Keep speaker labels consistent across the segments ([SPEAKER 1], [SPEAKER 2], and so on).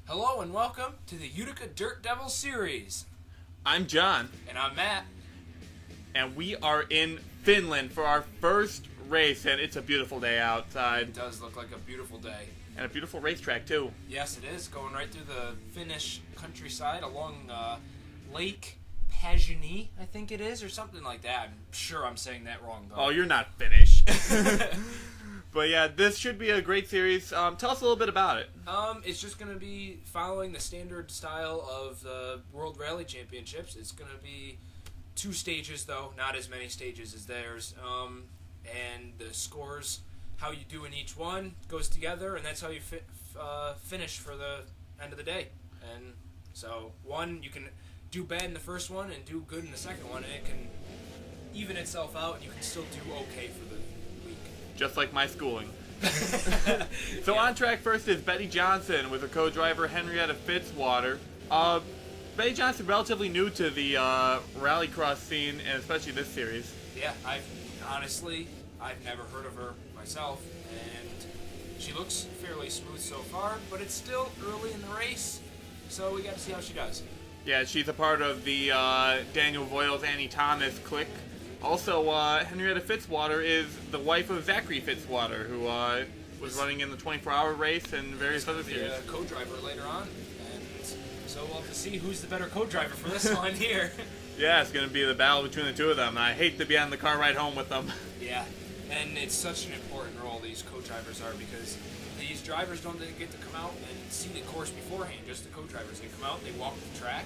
[SPEAKER 1] Hello and welcome to the Utica Dirt Devil series.
[SPEAKER 2] I'm John.
[SPEAKER 1] And I'm Matt.
[SPEAKER 2] And we are in Finland for our first race, and it's a beautiful day outside.
[SPEAKER 1] It does look like a beautiful day.
[SPEAKER 2] And a beautiful racetrack, too.
[SPEAKER 1] Yes, it is. Going right through the Finnish countryside along Lake Pajani, I think it is, or something like that. I'm sure I'm saying that wrong, though.
[SPEAKER 2] Oh, you're not Finnish. But yeah, this should be a great series. Tell us a little bit about it.
[SPEAKER 1] It's just going to be following the standard style of the World Rally Championships. It's going to be 2 stages, though, not as many stages as theirs. And the scores, how you do in each one, goes together, and that's how you finish for the end of the day. And so, you can do bad in the first one and do good in the second one, and it can even itself out, and you can still do okay for the week.
[SPEAKER 2] Just like my schooling. So on track first is Betty Johnson with her co-driver Henrietta Fitzwater. Betty Johnson, relatively new to the rallycross scene, and especially this series.
[SPEAKER 1] Yeah, I've never heard of her myself, and she looks fairly smooth so far, but it's still early in the race, so we got to see how she does.
[SPEAKER 2] Yeah, she's a part of the Daniel Voiles, Annie Thomas clique. Also, Henrietta Fitzwater is the wife of Zachary Fitzwater, who was running in the 24-hour race and various other series.
[SPEAKER 1] He's going to be a co-driver later on, and so we'll have to see who's the better co-driver for this one here.
[SPEAKER 2] Yeah, it's going to be the battle between the two of them. I hate to be on the car ride home with them.
[SPEAKER 1] Yeah, and it's such an important role these co-drivers are, because these drivers don't get to come out and see the course beforehand, just the co-drivers. They come out, they walk the track,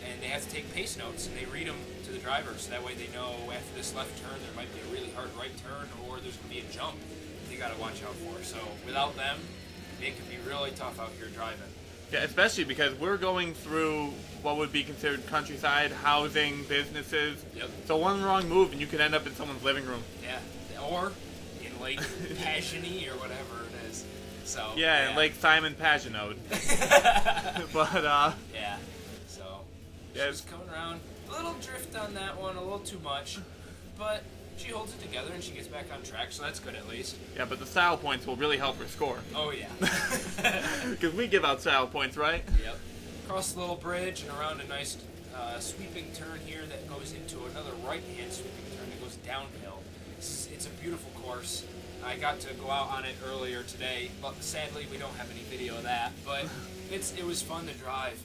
[SPEAKER 1] and they have to take pace notes, and they read them to the drivers. So that way they know after this left turn there might be a really hard right turn, or there's going to be a jump they got to watch out for. So without them, it can be really tough out here driving.
[SPEAKER 2] Yeah, especially because we're going through what would be considered countryside, housing, businesses.
[SPEAKER 1] Yep.
[SPEAKER 2] So one wrong move and you could end up in someone's living room.
[SPEAKER 1] Yeah, or in Lake Pajani or whatever it is. So
[SPEAKER 2] yeah, in Lake Simon Pagenaud. But
[SPEAKER 1] yeah. So she's coming around, a little drift on that one, a little too much, but she holds it together and she gets back on track, so that's good at least.
[SPEAKER 2] Yeah, but the style points will really help her score.
[SPEAKER 1] Oh yeah.
[SPEAKER 2] Because we give out style points, right?
[SPEAKER 1] Yep. Across the little bridge and around a nice sweeping turn here that goes into another right-hand sweeping turn that goes downhill. It's a beautiful course. I got to go out on it earlier today, but sadly we don't have any video of that. But it was fun to drive.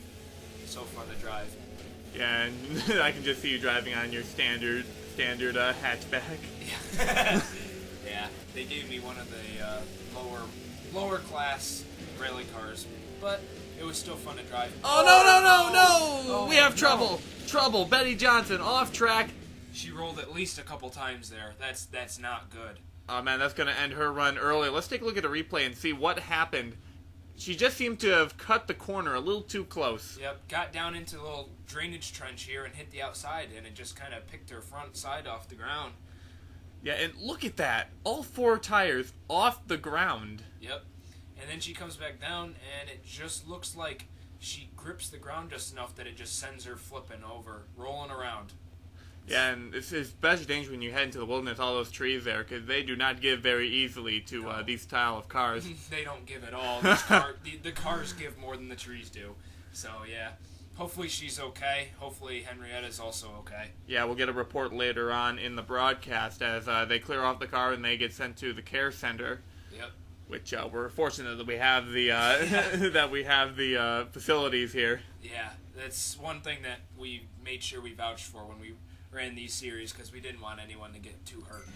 [SPEAKER 1] So fun to drive.
[SPEAKER 2] Yeah, and I can just see you driving on your standard hatchback.
[SPEAKER 1] Yeah. Yeah, they gave me one of the lower class rally cars, but it was still fun to drive.
[SPEAKER 2] Oh, no!
[SPEAKER 1] Oh,
[SPEAKER 2] We have
[SPEAKER 1] no.
[SPEAKER 2] trouble! Trouble! Betty Johnson, off track.
[SPEAKER 1] She rolled at least a couple times there. That's not good.
[SPEAKER 2] Oh man, that's going to end her run early. Let's take a look at the replay and see what happened. She just seemed to have cut the corner a little too close.
[SPEAKER 1] Yep, got down into a little drainage trench here and hit the outside, and it just kind of picked her front side off the ground.
[SPEAKER 2] Yeah, and look at that. All 4 tires off the ground.
[SPEAKER 1] Yep. And then she comes back down, and it just looks like she grips the ground just enough that it just sends her flipping over, rolling around.
[SPEAKER 2] Yeah, and it's especially dangerous when you head into the wilderness, all those trees there, because they do not give very easily to these style of cars.
[SPEAKER 1] They don't give at all. The cars give more than the trees do. So, yeah. Hopefully she's okay. Hopefully Henrietta's also okay.
[SPEAKER 2] Yeah, we'll get a report later on in the broadcast as they clear off the car and they get sent to the care center.
[SPEAKER 1] Yep.
[SPEAKER 2] Which we're fortunate that we have the that we have the facilities here.
[SPEAKER 1] Yeah, that's one thing that we made sure we vouched for when we ran these series, because we didn't want anyone to get too hurt.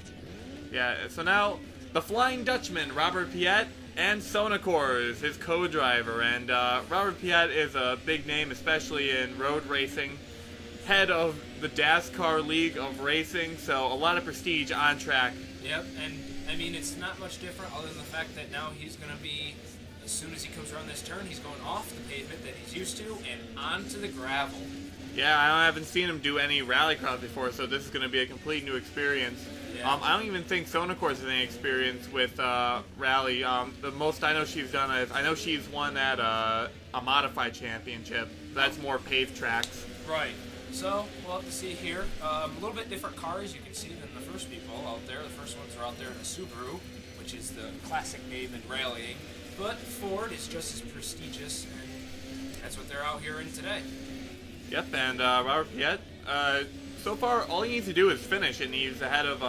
[SPEAKER 2] Yeah, so now the Flying Dutchman, Robert Piatt, and Sonacor is his co-driver, and Robert Piatt is a big name, especially in road racing, head of the NASCAR League of Racing, so a lot of prestige on track.
[SPEAKER 1] Yep, and I mean, it's not much different other than the fact that now he's going to be, as soon as he comes around this turn, he's going off the pavement that he's used to and onto the gravel.
[SPEAKER 2] Yeah, I haven't seen him do any rallycross before, so this is going to be a complete new experience.
[SPEAKER 1] Yeah.
[SPEAKER 2] I don't even think Sonacor has any experience with rally. The most I know she's done is, I know she's won at a modified championship. That's more paved tracks.
[SPEAKER 1] Right. So, we'll have to see here. A little bit different cars, you can see, than the first people out there. The first ones are out there in a Subaru, which is the classic name in rallying. But Ford is just as prestigious and that's what they're out here in today.
[SPEAKER 2] Yep, and Robert Piatt, so far all he needs to do is finish, and he's ahead of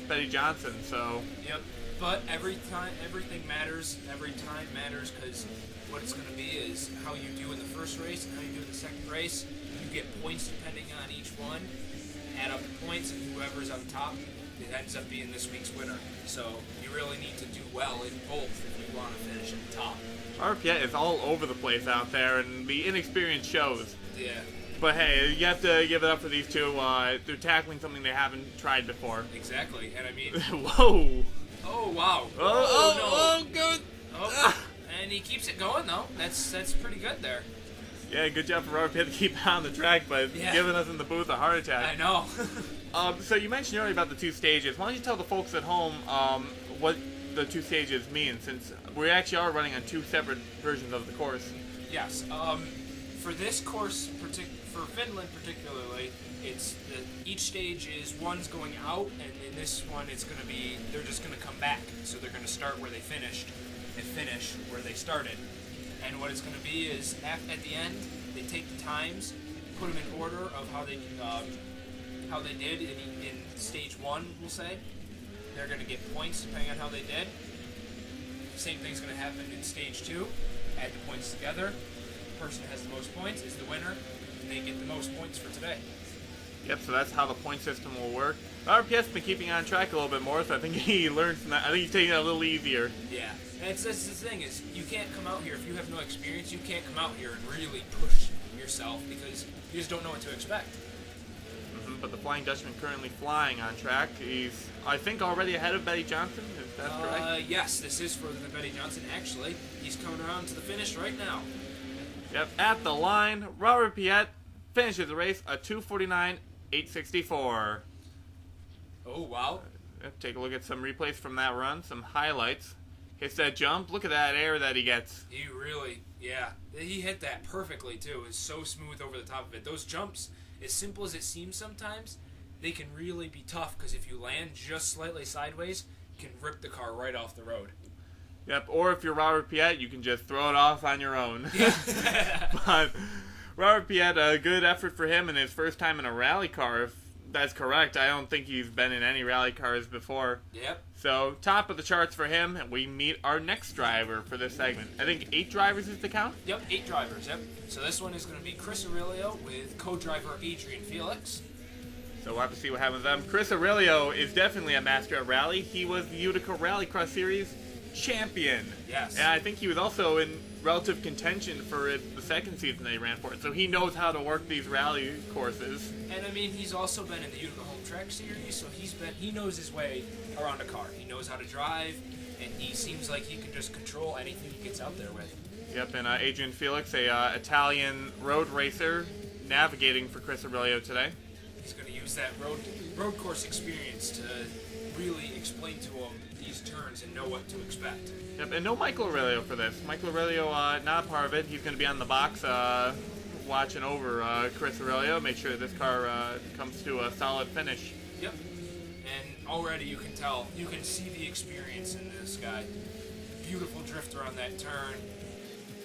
[SPEAKER 2] Betty Johnson. So.
[SPEAKER 1] Yep. But everything matters. Every time matters, because what it's going to be is how you do in the first race and how you do in the second race. You get points depending on each one. Add up the points, and whoever's on top, it ends up being this week's winner. So you really need to do well in both if you want to finish at the top.
[SPEAKER 2] Robert Piatt is all over the place out there, and the inexperience shows.
[SPEAKER 1] Yeah.
[SPEAKER 2] But hey, you have to give it up for these two. They're tackling something they haven't tried before.
[SPEAKER 1] Exactly, and I mean...
[SPEAKER 2] Whoa!
[SPEAKER 1] Oh, wow.
[SPEAKER 2] Oh,
[SPEAKER 1] no.
[SPEAKER 2] good!
[SPEAKER 1] Oh, and he keeps it going, though. That's pretty good there.
[SPEAKER 2] Yeah, good job for Robert Piatt to keep on the track, but giving us in the booth a heart attack.
[SPEAKER 1] I know.
[SPEAKER 2] So you mentioned earlier about the two stages. Why don't you tell the folks at home what the two stages mean, since we actually are running on two separate versions of the course.
[SPEAKER 1] Yes. For this course, for Finland particularly, it's each stage is one's going out, and in this one it's going to be, they're just going to come back. So they're going to start where they finished and finish where they started. And what it's going to be is, at the end, they take the times, put them in order of how they did in stage one, we'll say. They're going to get points depending on how they did. Same thing's going to happen in stage two. Add the points together. The person who has the most points is the winner, and they get the most points for today.
[SPEAKER 2] Yep, so that's how the point system will work. Robert Piatt's been keeping on track a little bit more, so I think he learned from that. I think he's taking it a little easier.
[SPEAKER 1] Yeah, and that's the thing is, you can't come out here, if you have no experience, you can't come out here and really push yourself because you just don't know what to expect.
[SPEAKER 2] But the Flying Dutchman currently flying on track. He's, I think, already ahead of Betty Johnson. Is that correct?
[SPEAKER 1] Yes, this is for the Betty Johnson. Actually, he's coming around to the finish right now.
[SPEAKER 2] Yep, at the line, Robert Piatt finishes the race at 2:49.864.
[SPEAKER 1] Oh, wow.
[SPEAKER 2] Take a look at some replays from that run, some highlights. Hits that jump. Look at that air that he gets.
[SPEAKER 1] He really, he hit that perfectly, too. It's so smooth over the top of it. Those jumps, as simple as it seems sometimes, they can really be tough because if you land just slightly sideways, you can rip the car right off the road.
[SPEAKER 2] Yep, or if you're Robert Piatt, you can just throw it off on your own.
[SPEAKER 1] Yeah.
[SPEAKER 2] But Robert Piatt, a good effort for him in his first time in a rally car, if that's correct. I don't think he's been in any rally cars before.
[SPEAKER 1] Yep.
[SPEAKER 2] So, top of the charts for him, and we meet our next driver for this segment. I think 8 drivers is the count?
[SPEAKER 1] Yep, 8 drivers, yep. So this one is going to be Chris Aurelio with co-driver Adrian Felix.
[SPEAKER 2] So we'll have to see what happens with them. Chris Aurelio is definitely a master at rally. He was the Utica Rallycross Series champion.
[SPEAKER 1] Yes.
[SPEAKER 2] And I think he was also in relative contention for the second season that he ran for it. So he knows how to work these rally courses.
[SPEAKER 1] And I mean, he's also been in the Utica Home Track Series, so he knows his way around a car. He knows how to drive, and he seems like he can just control anything he gets out there with.
[SPEAKER 2] Yep, and Adrian Felix, a Italian road racer, navigating for Chris Aurelio today.
[SPEAKER 1] He's going to use that road course experience to really explain to him these turns and know what to expect.
[SPEAKER 2] Yep, and no Michael Aurelio for this. Michael Aurelio not a part of it. He's going to be on the box watching over Chris Aurelio, make sure this car comes to a solid finish.
[SPEAKER 1] Yep, and already you can tell, you can see the experience in this guy. Beautiful drifter on that turn.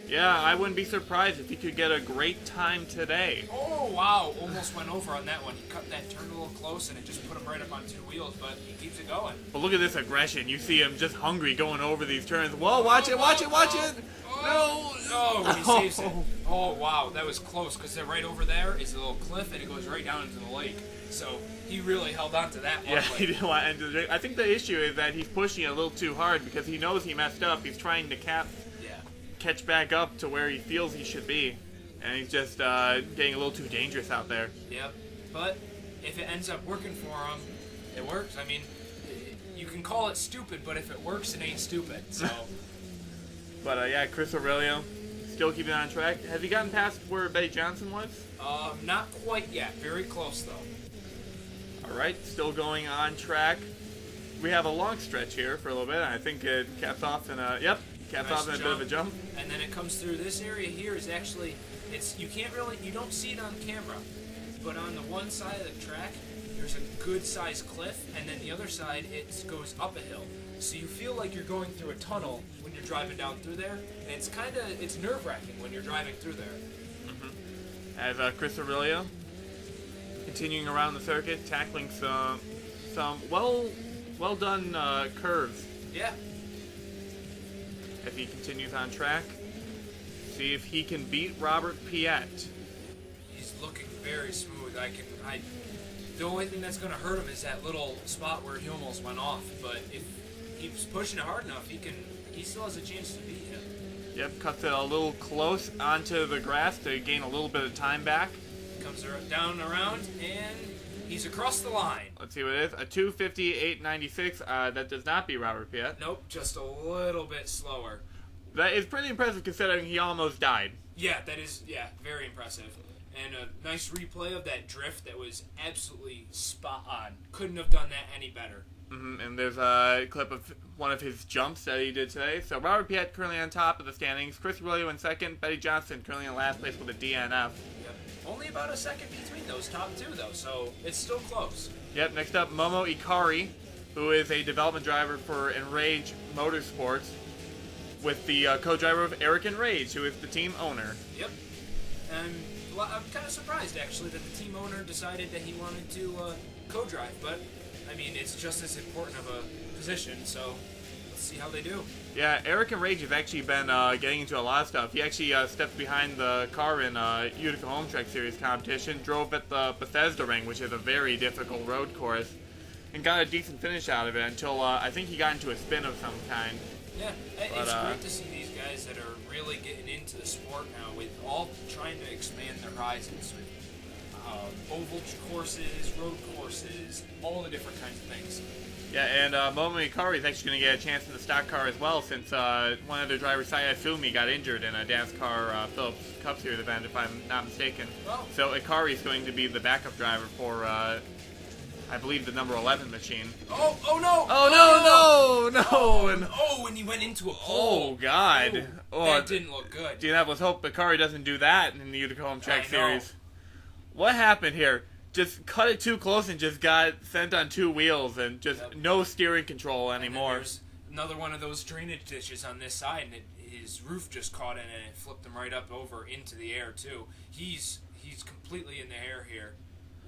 [SPEAKER 2] Yeah, I wouldn't be surprised if he could get a great time today.
[SPEAKER 1] Oh, wow. Almost went over on that one. He cut that turn a little close, and it just put him right up on 2 wheels, but he keeps it going.
[SPEAKER 2] But look at this aggression. You see him just hungry going over these turns. Whoa, watch it, watch it, watch it! No!
[SPEAKER 1] Oh, he saves it. Oh, wow. That was close, because right over there is a little cliff, and it goes right down into the lake. So he really held on to that one.
[SPEAKER 2] Yeah, he didn't want to enter the. I think the issue is that he's pushing it a little too hard because he knows he messed up. He's trying to catch back up to where he feels he should be, and he's just getting a little too dangerous out there.
[SPEAKER 1] Yep, but if it ends up working for him, it works. I mean, you can call it stupid, but if it works, it ain't stupid. So.
[SPEAKER 2] But yeah, Chris Aurelio still keeping on track. Has he gotten past where Betty Johnson was?
[SPEAKER 1] Not quite yet. Very close though.
[SPEAKER 2] All right, still going on track. We have a long stretch here for a little bit. I think it caps off in a caps off in a bit of a jump.
[SPEAKER 1] And then it comes through. This area here is actually, you don't see it on camera, but on the one side of the track, there's a good sized cliff, and then the other side, it goes up a hill. So you feel like you're going through a tunnel when you're driving down through there, and it's nerve-wracking when you're driving through there.
[SPEAKER 2] As Chris Aurelio continuing around the circuit, tackling some well done curves.
[SPEAKER 1] Yeah.
[SPEAKER 2] As he continues on track, see if he can beat Robert Piatt.
[SPEAKER 1] He's looking very smooth. The only thing that's going to hurt him is that little spot where he almost went off. But if he keeps pushing it hard enough, he still has a chance to beat him.
[SPEAKER 2] Yep, cuts it a little close onto the grass to gain a little bit of time back.
[SPEAKER 1] Comes down and around, and he's across the line.
[SPEAKER 2] Let's see what it is. A 2:58.96. That does not beat Robert Piatt.
[SPEAKER 1] Nope, just a little bit slower.
[SPEAKER 2] That is pretty impressive considering he almost died.
[SPEAKER 1] Yeah, that is, very impressive. And a nice replay of that drift that was absolutely spot on. Couldn't have done that any better.
[SPEAKER 2] And there's a clip of one of his jumps that he did today. So Robert Piatt currently on top of the standings. Chris Aurelio in second. Betty Johnson currently in last place with a DNF.
[SPEAKER 1] Yep. Only about a second between those top two, though, so it's still close.
[SPEAKER 2] Yep, next up, Momo Ikari, who is a development driver for Enrage Motorsports, with the co-driver of Eric Enrage, who is the team owner.
[SPEAKER 1] Yep. And I'm kind of surprised, actually, that the team owner decided that he wanted to co-drive, but, I mean, it's just as important of a position, so let's see how they do.
[SPEAKER 2] Yeah, Eric Enrage has actually been getting into a lot of stuff. He actually stepped behind the car in Utica Home Track Series competition, drove at the Bethesda Ring, which is a very difficult road course, and got a decent finish out of it until I think he got into a spin of some kind.
[SPEAKER 1] Yeah, it's great to see these guys that are really getting into the sport now, with all trying to expand their horizons with oval courses, road courses, all the different kinds of things.
[SPEAKER 2] Yeah, and Momo Ikari is actually going to get a chance in the stock car as well, since one of their drivers, Sayasumi, got injured in a NASCAR Phillips Cup Series event, if I'm not mistaken.
[SPEAKER 1] Oh.
[SPEAKER 2] So Ikari is going to be the backup driver for, I believe, the number 11 machine.
[SPEAKER 1] Oh no!
[SPEAKER 2] Oh, no!
[SPEAKER 1] When he went into a pole.
[SPEAKER 2] Oh, God.
[SPEAKER 1] That didn't look good.
[SPEAKER 2] Dude, let's hope Ikari doesn't do that in the Utica Home Track
[SPEAKER 1] I know.
[SPEAKER 2] Series. What happened here? Just cut it too close and just got sent on two wheels and just no steering control anymore.
[SPEAKER 1] And there's another one of those drainage ditches on this side, and his roof just caught in it and it flipped him right up over into the air too. He's completely in the air here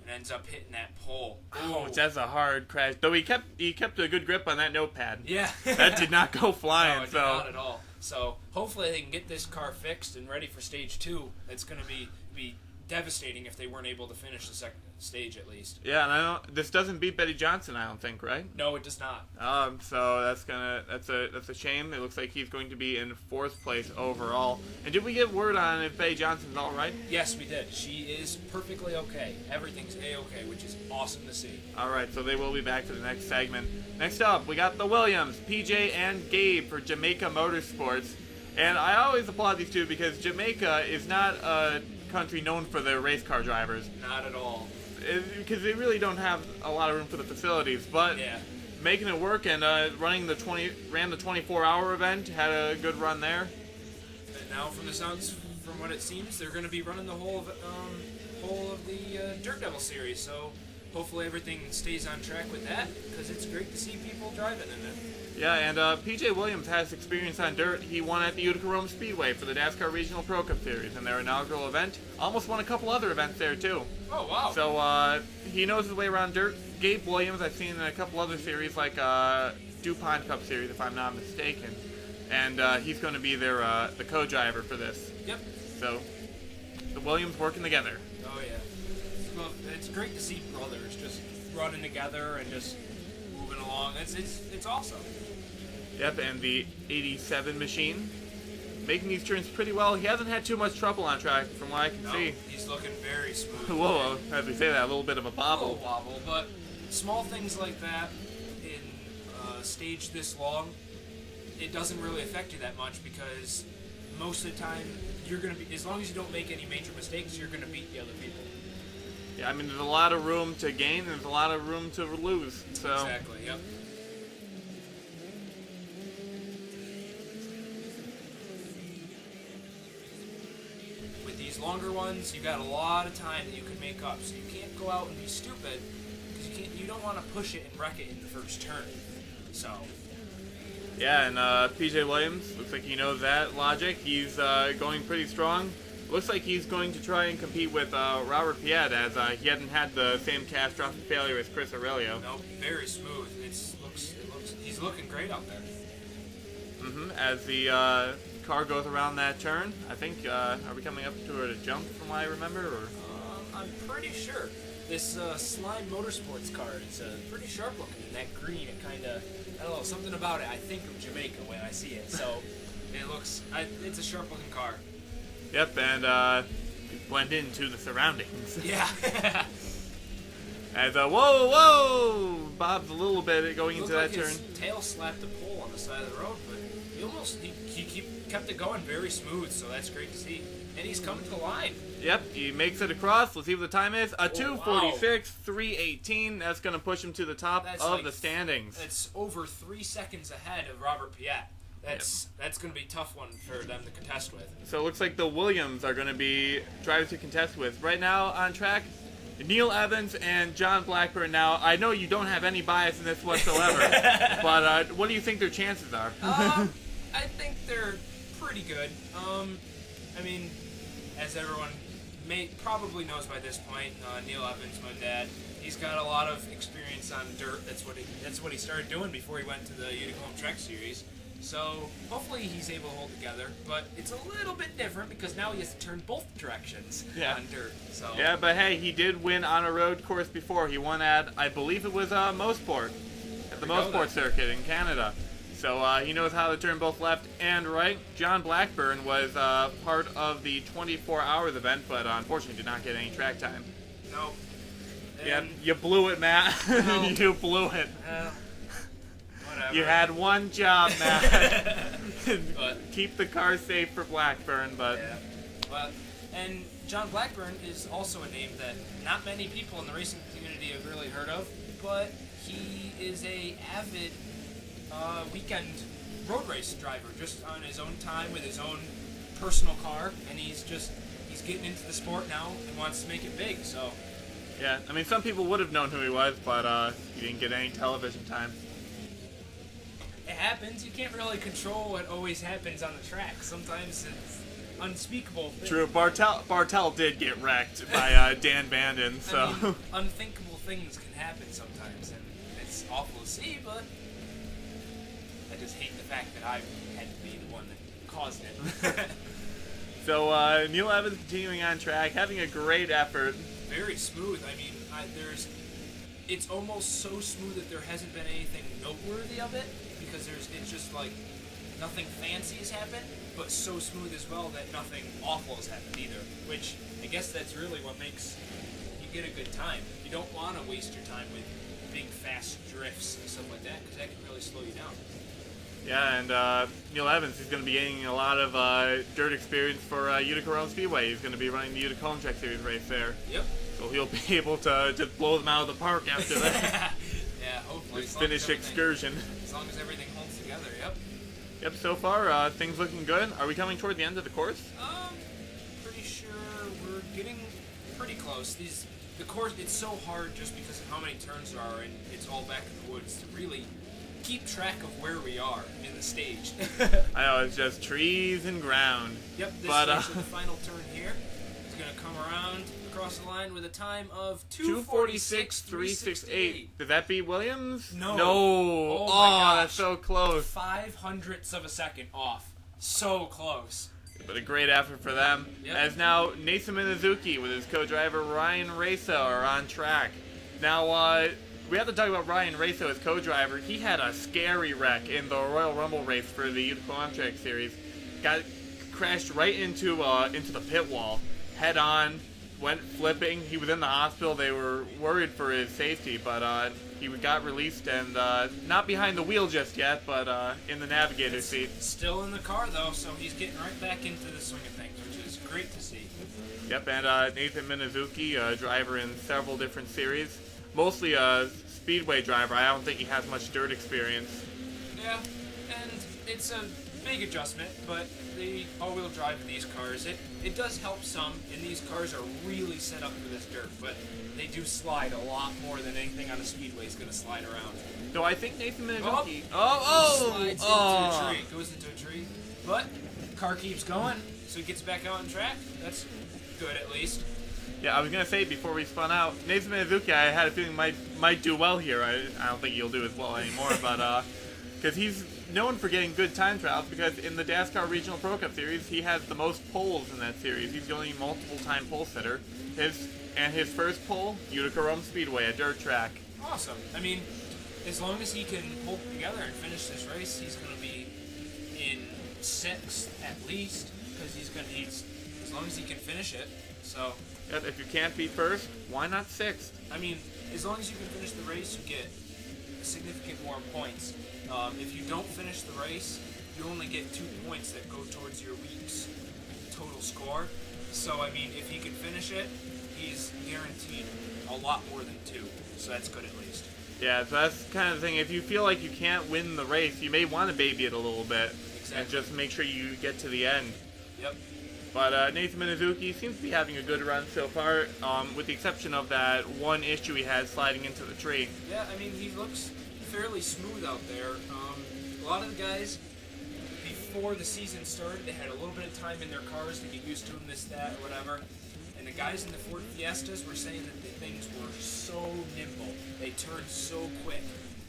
[SPEAKER 1] and ends up hitting that pole.
[SPEAKER 2] Oh, that's a hard crash. Though he kept a good grip on that notepad.
[SPEAKER 1] Yeah.
[SPEAKER 2] That did not go flying.
[SPEAKER 1] No, it did not at all. So hopefully they can get this car fixed and ready for stage 2. It's going to be devastating if they weren't able to finish the second stage at least.
[SPEAKER 2] Yeah, and this doesn't beat Betty Johnson, I don't think, right?
[SPEAKER 1] No, it does not.
[SPEAKER 2] So that's a shame. It looks like he's going to be in 4th place overall. And did we get word on if Betty Johnson's all right?
[SPEAKER 1] Yes, we did. She is perfectly okay. Everything's A-okay, which is awesome to see.
[SPEAKER 2] All right, so they will be back for the next segment. Next up, we got the Williams, PJ and Gabe for Jamaica Motorsports. And I always applaud these two because Jamaica is not a country known for their race car drivers.
[SPEAKER 1] Not at all.
[SPEAKER 2] Because they really don't have a lot of room for the facilities, but making it work and ran the 24-hour event, had a good run there.
[SPEAKER 1] And now, from the sounds, from what it seems, they're going to be running the whole of the Dirt Devil series. So hopefully everything stays on track with that, because it's great to see people driving in it.
[SPEAKER 2] Yeah, and PJ Williams has experience on dirt. He won at the Utica Rome Speedway for the NASCAR Regional Pro Cup Series in their inaugural event. Almost won a couple other events there, too.
[SPEAKER 1] Oh, wow.
[SPEAKER 2] So he knows his way around dirt. Gabe Williams, I've seen in a couple other series, like DuPont Cup Series, if I'm not mistaken. And he's going to be their the co-driver for this.
[SPEAKER 1] Yep.
[SPEAKER 2] So the Williams working together.
[SPEAKER 1] Oh, yeah. Well, it's great to see brothers just running together and just moving along. It's awesome.
[SPEAKER 2] Yep, and the 87 machine, making these turns pretty well. He hasn't had too much trouble on track, from what I can see.
[SPEAKER 1] He's looking very smooth.
[SPEAKER 2] Whoa, as we say that, a little bit of a bobble.
[SPEAKER 1] A little wobble, but small things like that in a stage this long, it doesn't really affect you that much because most of the time you're going to be, as long as you don't make any major mistakes, you're going to beat the other people.
[SPEAKER 2] Yeah, I mean, there's a lot of room to gain and there's a lot of room to lose. So.
[SPEAKER 1] Exactly, yep. Longer ones, you got a lot of time that you can make up, so you can't go out and be stupid because you don't want to push it and wreck it in the first turn. So
[SPEAKER 2] Yeah, and PJ Williams, looks like he knows that logic. He's going pretty strong. Looks like he's going to try and compete with Robert Piatt, as he hadn't had the same catastrophic failure as Chris Aurelio.
[SPEAKER 1] No, very smooth. He's looking great out there.
[SPEAKER 2] As the car goes around that turn, I think, are we coming up to a jump from what I remember? Or?
[SPEAKER 1] I'm pretty sure. This Slime Motorsports car is pretty sharp looking in that green. It kind of, I don't know, something about it. I think of Jamaica when I see it. So it's a sharp looking car.
[SPEAKER 2] Yep, and blend into the surroundings.
[SPEAKER 1] Yeah.
[SPEAKER 2] As whoa, Bob's a little bit going into that turn.
[SPEAKER 1] His tail slapped the pole on the side of the road, but he kept it going very smooth. So that's great to see. And he's coming to the line.
[SPEAKER 2] Yep, he makes it across. Let's see what the time is. 2:46, 3:18. That's going to push him to the top of the standings.
[SPEAKER 1] It's over 3 seconds ahead of Robert Piatt. That's going to be a tough one for them to contest with.
[SPEAKER 2] So it looks like the Williams are going to be drivers to contest with. Right now on track, Neil Evans and John Blackburn. Now, I know you don't have any bias in this whatsoever, but what do you think their chances are?
[SPEAKER 1] I think they're pretty good. I mean, as everyone probably knows by this point, Neil Evans, my dad, he's got a lot of experience on dirt. That's what he started doing before he went to the UDDS Trek Series. So hopefully he's able to hold together, but it's a little bit different because now he has to turn both directions on dirt. So
[SPEAKER 2] yeah, but hey, he did win on a road course before. He won at, I believe it was Mosport, at the Mosport circuit in Canada. So he knows how to turn both left and right. John Blackburn was part of the 24 Hours event, but unfortunately did not get any track time.
[SPEAKER 1] Nope.
[SPEAKER 2] Yeah, you blew it, Matt. No. You blew it.
[SPEAKER 1] Whatever.
[SPEAKER 2] You had one job, Matt. Keep the car safe for Blackburn, but...
[SPEAKER 1] Yeah. Well, and John Blackburn is also a name that not many people in the racing community have really heard of, but he is a avid weekend road race driver, just on his own time with his own personal car, and he's getting into the sport now and wants to make it big. So
[SPEAKER 2] yeah, I mean, some people would have known who he was, but he didn't get any television time.
[SPEAKER 1] It happens. You can't really control what always happens on the track. Sometimes it's unspeakable things.
[SPEAKER 2] True. Bartel did get wrecked by Dan Bandon, so
[SPEAKER 1] I mean, unthinkable things can happen sometimes, and it's awful to see, but I just hate the fact that I had to be the one that caused it.
[SPEAKER 2] So Neil Evans continuing on track, having a great effort.
[SPEAKER 1] Very smooth. I mean, it's almost so smooth that there hasn't been anything noteworthy of it, because it's just like nothing fancy has happened, but so smooth as well that nothing awful has happened either, which I guess that's really what makes you get a good time. You don't want to waste your time with big fast drifts and stuff like that, because that can really slow you down.
[SPEAKER 2] Yeah, and Neil Evans is going to be getting a lot of dirt experience for Utica Speedway. He's going to be running the Utica Track Series race there.
[SPEAKER 1] Yep.
[SPEAKER 2] So he'll be able to blow them out of the park after that.
[SPEAKER 1] Yeah, hopefully.
[SPEAKER 2] Finish excursion.
[SPEAKER 1] As long as everything holds together, yep.
[SPEAKER 2] Yep, so far, things looking good. Are we coming toward the end of the course?
[SPEAKER 1] Pretty sure we're getting pretty close. The course, it's so hard just because of how many turns there are, and it's all back in the woods to really keep track of where we are in the stage.
[SPEAKER 2] I know, it's just trees and ground.
[SPEAKER 1] Yep, this is the final turn here. It's going to come around across the line with a time of 2:46.368.
[SPEAKER 2] Did that beat Williams?
[SPEAKER 1] No.
[SPEAKER 2] Oh my gosh. That's so close.
[SPEAKER 1] 0.05 of a second off. So close.
[SPEAKER 2] But a great effort for them.
[SPEAKER 1] Yep.
[SPEAKER 2] As now Nathan Minizi with his co-driver Ryan Raso are on track. Now, we have to talk about Ryan Raso as co-driver. He had a scary wreck in the Royal Rumble race for the Utica Track Series. Crashed right into the pit wall, head on. Went flipping. He was in the hospital. They were worried for his safety, but he got released and not behind the wheel just yet, but in the navigator's seat.
[SPEAKER 1] Still in the car, though, so he's getting right back into the swing of things, which is great to see.
[SPEAKER 2] Yep, and Nathan Minizi, driver in several different series. Mostly a speedway driver. I don't think he has much dirt experience.
[SPEAKER 1] Yeah, and it's a big adjustment, but the all-wheel drive in these cars, it does help some, and these cars are really set up for this dirt, but they do slide a lot more than anything on a speedway is going to slide around.
[SPEAKER 2] So I think Nathan Minizi...
[SPEAKER 1] Slides into a tree, goes into a tree, but car keeps going, so he gets back out on track. That's good, at least.
[SPEAKER 2] Yeah, I was going to say, before we spun out, Nathan Minizi, I had a feeling might do well here. I don't think he'll do as well anymore, but, because he's known for getting good time trials, because in the NASCAR Regional Pro Cup Series, he has the most poles in that series. He's the only multiple-time pole sitter. His first pole, Utica Rome Speedway, a dirt track.
[SPEAKER 1] Awesome. I mean, as long as he can hold it together and finish this race, he's going to be in 6th at least, because as long as he can finish it, so...
[SPEAKER 2] Yep, if you can't be first, why not 6th?
[SPEAKER 1] I mean, as long as you can finish the race, you get significant more points. If you don't finish the race, you only get 2 points that go towards your week's total score. So, I mean, if he can finish it, he's guaranteed a lot more than 2. So that's good at least.
[SPEAKER 2] Yeah, so that's the kind of thing. If you feel like you can't win the race, you may want to baby it a little bit.
[SPEAKER 1] Exactly.
[SPEAKER 2] And just make sure you get to the end.
[SPEAKER 1] Yep.
[SPEAKER 2] But Nathan Minizi seems to be having a good run so far, with the exception of that one issue he had sliding into the tree.
[SPEAKER 1] Yeah, I mean, he looks fairly smooth out there. A lot of the guys, before the season started, they had a little bit of time in their cars to get used to him, this, that, or whatever. And the guys in the Ford Fiestas were saying that the things were so nimble. They turned so quick.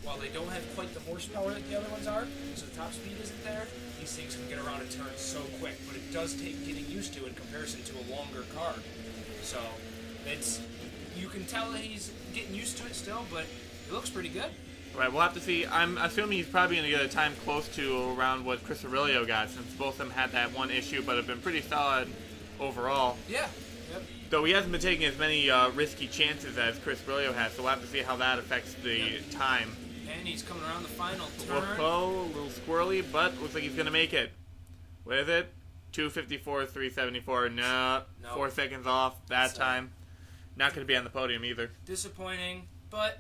[SPEAKER 1] While they don't have quite the horsepower that the other ones are, so the top speed isn't there, these things can get around a turn so quick. But it does take getting used to in comparison to a longer car. So, you can tell that he's getting used to it still, but it looks pretty good.
[SPEAKER 2] Right, we'll have to see. I'm assuming he's probably going to get a time close to around what Chris Aurelio got, since both of them had that one issue, but have been pretty solid overall.
[SPEAKER 1] Yeah. Yep.
[SPEAKER 2] Though he hasn't been taking as many risky chances as Chris Aurelio has, so we'll have to see how that affects the time.
[SPEAKER 1] And he's coming around the final turn.
[SPEAKER 2] A little squirrely, but looks like he's going to make it. What is it? 254, 374. No, 4 seconds off that time. Not going to be on the podium either.
[SPEAKER 1] Disappointing, but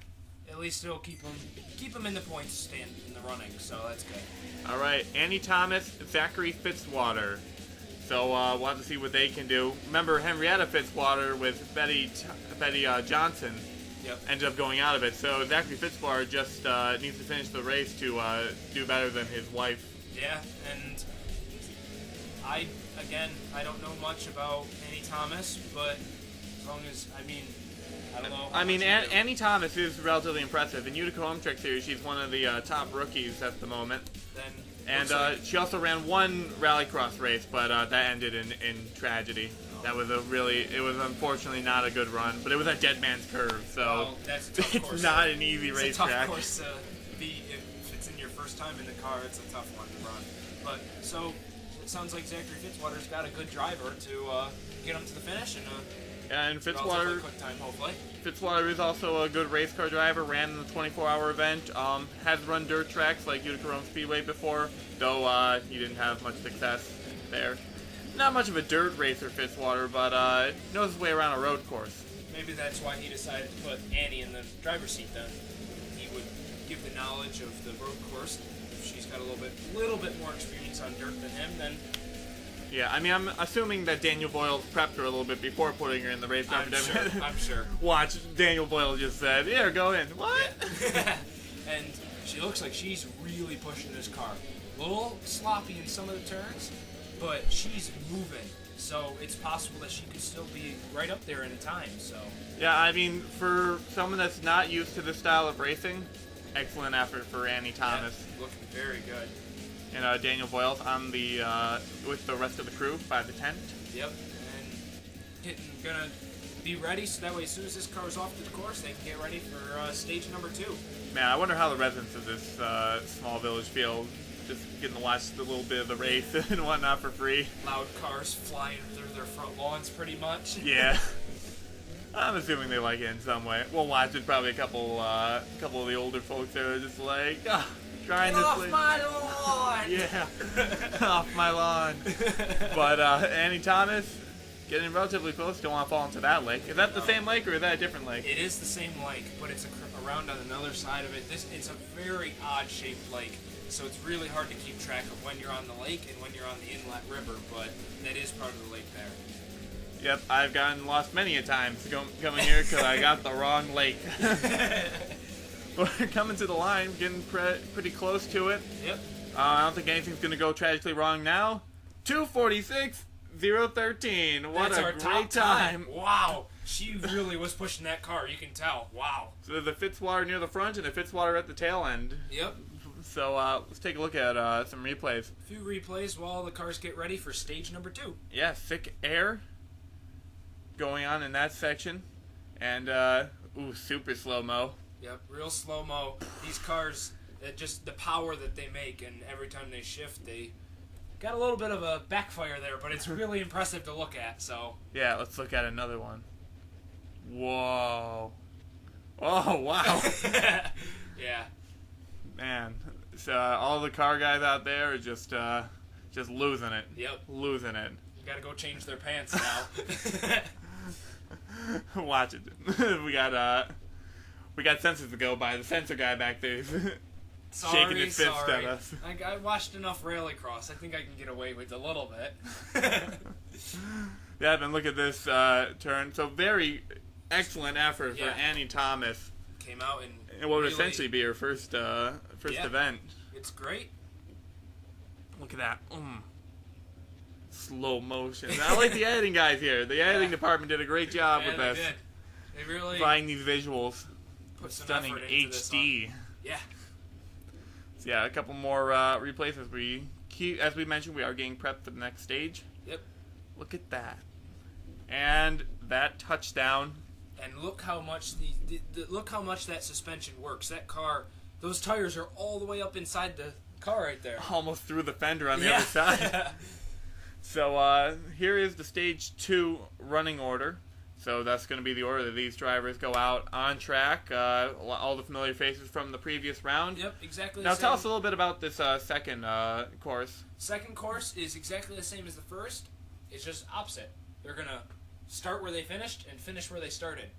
[SPEAKER 1] at least it'll keep him in the points stand in the running, so that's good.
[SPEAKER 2] All right, Andy Thomas, Zachary Fitzwater. So we'll have to see what they can do. Remember, Henrietta Fitzwater with Betty Johnson ended up going out of it. So Zachary Fitzwater just needs to finish the race to do better than his wife.
[SPEAKER 1] Yeah, and I don't know much about Annie Thomas, but as long as, I don't know.
[SPEAKER 2] I mean, Annie Thomas is relatively impressive. In Utica Home Truck Series, she's one of the top rookies at the moment. And she also ran one rallycross race, but that ended in tragedy. That was it was unfortunately not a good run, but it was at Dead Man's Curve, so
[SPEAKER 1] that's a tough
[SPEAKER 2] it's
[SPEAKER 1] course.
[SPEAKER 2] not an easy racetrack.
[SPEAKER 1] It's a tough course to be, if it's in your first time in the car, it's a tough one to run. But, so, it sounds like Zachary Fitzwater's got a good driver to get him to the finish,
[SPEAKER 2] and
[SPEAKER 1] Fitzwater, quick time, hopefully.
[SPEAKER 2] Fitzwater is also a good race car driver, ran in the 24-hour event, has run dirt tracks like Utica Rome Speedway before, though he didn't have much success there. Not much of a dirt racer, Fitzwater, but knows his way around a road course.
[SPEAKER 1] Maybe that's why he decided to put Annie in the driver's seat then. He would give the knowledge of the road course. If she's got a little bit more experience on dirt than him, then...
[SPEAKER 2] Yeah, I mean, I'm assuming that Daniel Boyle prepped her a little bit before putting her in the race.
[SPEAKER 1] I'm sure.
[SPEAKER 2] Watch, Daniel Boyle just said, "Here, go in." What?
[SPEAKER 1] Yeah. And she looks like she's really pushing this car. A little sloppy in some of the turns, but she's moving. So it's possible that she could still be right up there in time. So.
[SPEAKER 2] Yeah, I mean, for someone that's not used to this style of racing, excellent effort for Annie Thomas.
[SPEAKER 1] Yeah, looking very good.
[SPEAKER 2] And Daniel Boyle's on the with the rest of the crew by the tent.
[SPEAKER 1] Yep, and gonna be ready so that way as soon as this car's off the course, they can get ready for stage number 2.
[SPEAKER 2] Man, I wonder how the residents of this small village feel, just getting to watch a little bit of the race and whatnot for free.
[SPEAKER 1] Loud cars flying through their front lawns, pretty much.
[SPEAKER 2] Yeah. I'm assuming they like it in some way. We'll watch it. Probably a couple of the older folks there are just like, trying
[SPEAKER 1] Get
[SPEAKER 2] to
[SPEAKER 1] off my lawn!
[SPEAKER 2] Yeah, off my lawn. But Annie Thomas getting relatively close. Don't want to fall into that lake. Is that the same lake or is that a different lake?
[SPEAKER 1] It is the same lake, but it's around on another side of it. It's a very odd shaped lake. so it's really hard to keep track of when you're on the lake and when you're on the inlet river, but that is part of the lake there.
[SPEAKER 2] Yep, I've gotten lost many a times coming here because I got the wrong lake. We're coming to the line, getting pretty close to it.
[SPEAKER 1] Yep.
[SPEAKER 2] I don't think anything's going to go tragically wrong now. 2:46.013. What a great time.
[SPEAKER 1] Wow. She really was pushing that car, you can tell. Wow.
[SPEAKER 2] So there's a Fitzwater near the front and a Fitzwater at the tail end.
[SPEAKER 1] Yep.
[SPEAKER 2] So let's take a look at some replays.
[SPEAKER 1] A few replays while the cars get ready for stage number 2.
[SPEAKER 2] Yeah, thick air going on in that section. And, super slow-mo.
[SPEAKER 1] Yep, real slow-mo. These cars, just the power that they make, and every time they shift, they got a little bit of a backfire there, but it's really impressive to look at, so.
[SPEAKER 2] Yeah, let's look at another one. Whoa. Oh, wow.
[SPEAKER 1] Yeah.
[SPEAKER 2] Man, so all the car guys out there are just losing it.
[SPEAKER 1] Yep.
[SPEAKER 2] Losing it.
[SPEAKER 1] You gotta go change their pants now.
[SPEAKER 2] Watch it. we got sensors to go by. The sensor guy back there is shaking his fist at us.
[SPEAKER 1] I watched enough rallycross. I think I can get away with a little bit.
[SPEAKER 2] Yeah, and look at this turn. So very excellent effort for Annie Thomas.
[SPEAKER 1] Came out and
[SPEAKER 2] what would essentially be her first event.
[SPEAKER 1] It's great.
[SPEAKER 2] Look at that. Slow motion. I like the editing guys here. The editing department did a great job with this.
[SPEAKER 1] They really
[SPEAKER 2] finding these visuals.
[SPEAKER 1] Put some
[SPEAKER 2] Stunning
[SPEAKER 1] effort into
[SPEAKER 2] HD.
[SPEAKER 1] This yeah.
[SPEAKER 2] So yeah, a couple more replays as we mentioned, we are getting prepped for the next stage.
[SPEAKER 1] Yep.
[SPEAKER 2] Look at that. And that touchdown.
[SPEAKER 1] And look how much look how much that suspension works. That car, those tires are all the way up inside the car right there.
[SPEAKER 2] Almost through the fender on the other side. So here is the stage 2 running order. So that's going to be the order that these drivers go out on track. All the familiar faces from the previous round.
[SPEAKER 1] Yep, exactly.
[SPEAKER 2] Now tell us a little bit about this second course.
[SPEAKER 1] Second course is exactly the same as the first. It's just opposite. They're going to start where they finished and finish where they started.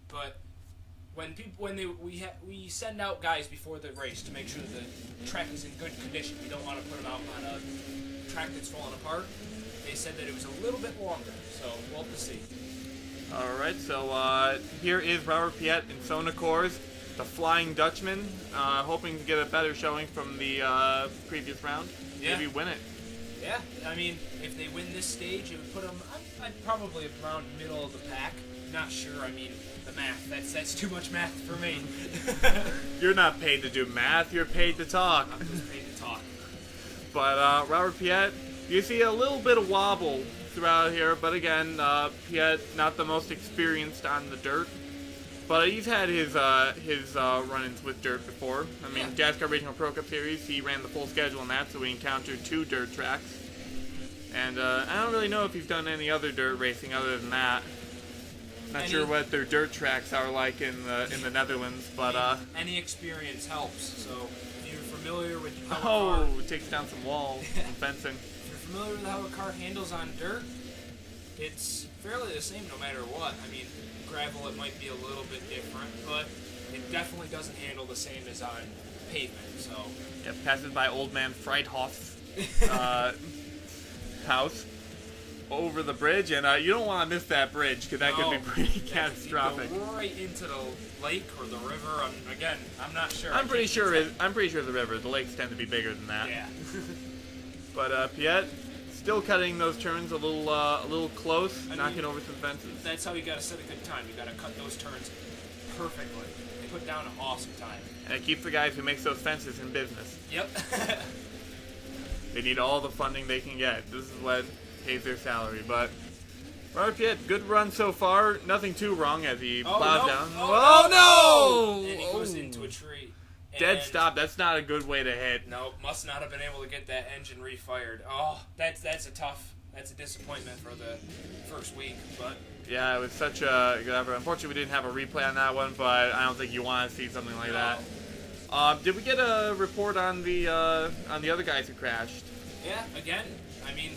[SPEAKER 1] But we send out guys before the race to make sure the track is in good condition. We don't want to put them out on a track that's falling apart. They said that it was a little bit longer, so we'll have to see.
[SPEAKER 2] All right, so here is Robert Piatt in Sonacors, the Flying Dutchman, hoping to get a better showing from the previous round.
[SPEAKER 1] Yeah.
[SPEAKER 2] Maybe win it.
[SPEAKER 1] Yeah, I mean, if they win this stage, it would put them, I'd probably around middle of the pack. Not sure, I mean, the math, that's too much math for me.
[SPEAKER 2] You're not paid to do math, you're paid to talk.
[SPEAKER 1] I'm just paid to talk.
[SPEAKER 2] But Robert Piatt, you see a little bit of wobble throughout here, but again, Piatt not the most experienced on the dirt. But he's had his run-ins with dirt before. I mean, NASCAR Regional Pro Cup Series, he ran the full schedule on that, so we encountered 2 dirt tracks. And I don't really know if he's done any other dirt racing other than that. Not sure what their dirt tracks are like in the Netherlands, but
[SPEAKER 1] any experience helps. So if you're familiar with how
[SPEAKER 2] it takes down some walls, some fencing.
[SPEAKER 1] If you're familiar with how a car handles on dirt, it's fairly the same no matter what. I mean, gravel, it might be a little bit different, but it definitely doesn't handle the same as on pavement. So
[SPEAKER 2] yeah, passes by Old Man Freithoff's house over the bridge, and you don't want to miss that bridge because that could be pretty catastrophic.
[SPEAKER 1] Go right into the lake or the river. I'm not sure.
[SPEAKER 2] I'm pretty sure the river. The lakes tend to be bigger than that.
[SPEAKER 1] Yeah.
[SPEAKER 2] But Piatt still cutting those turns a little close, knocking over some fences.
[SPEAKER 1] That's how you got to set a good time. You got to cut those turns perfectly. They put down an awesome time. And
[SPEAKER 2] it keeps the guys who make those fences in business.
[SPEAKER 1] Yep.
[SPEAKER 2] They need all the funding they can get. This is what pays their salary. But Robert Piatt, good run so far. Nothing too wrong as he plows down.
[SPEAKER 1] Oh no! And he goes into a tree.
[SPEAKER 2] Dead stop. That's not a good way to hit.
[SPEAKER 1] No, must not have been able to get that engine refired. Oh, that's a disappointment for the first week. But
[SPEAKER 2] yeah, it was such a good effort. Unfortunately, we didn't have a replay on that one, but I don't think you want to see something like that. Did we get a report on the other guys who crashed?
[SPEAKER 1] Yeah, again, I mean,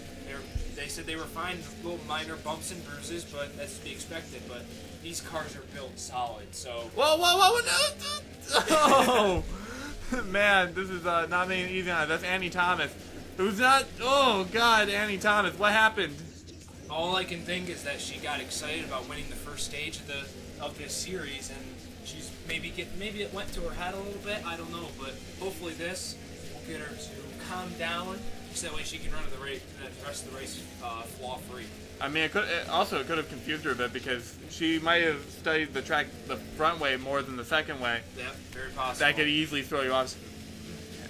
[SPEAKER 1] they said they were fine, little minor bumps and bruises, but that's to be expected. But these cars are built solid, so.
[SPEAKER 2] Whoa! No! Oh! Man, this is not making it easy on us. That's Annie Thomas. Who's not... Oh, God, Annie Thomas. What happened?
[SPEAKER 1] All I can think is that she got excited about winning the first stage of this series, and she's maybe it went to her head a little bit. I don't know, but hopefully this will get her to calm down, so that way she can run the rest of the race flaw-free.
[SPEAKER 2] I mean, it could have confused her a bit because she might have studied the track the front way more than the second way.
[SPEAKER 1] Yep, very possible.
[SPEAKER 2] That could easily throw you off.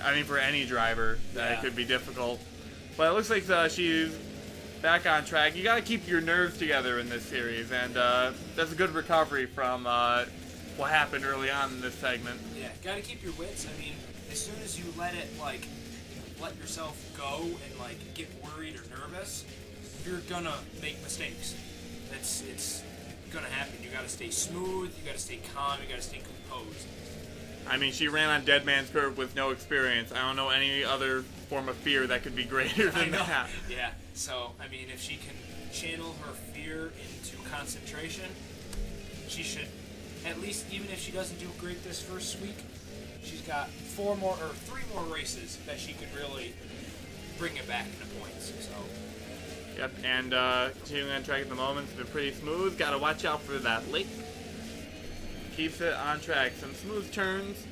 [SPEAKER 2] I mean, for any driver, it could be difficult. But it looks like she's back on track. You got to keep your nerves together in this series, and that's a good recovery from what happened early on in this segment.
[SPEAKER 1] Yeah, got to keep your wits. I mean, as soon as you let yourself go and get worried or nervous, you're gonna make mistakes. It's gonna happen. You gotta stay smooth. You gotta stay calm. You gotta stay composed.
[SPEAKER 2] I mean, she ran on Dead Man's Curve with no experience. I don't know any other form of fear that could be greater than that.
[SPEAKER 1] Yeah. So, I mean, if she can channel her fear into concentration, she should, at least, even if she doesn't do great this first week, she's got 3 more races that she could really bring it back into points. So.
[SPEAKER 2] Yep, and continuing on track at the moment, it's been pretty smooth. Got to watch out for that lake. Keeps it on track. Some smooth turns.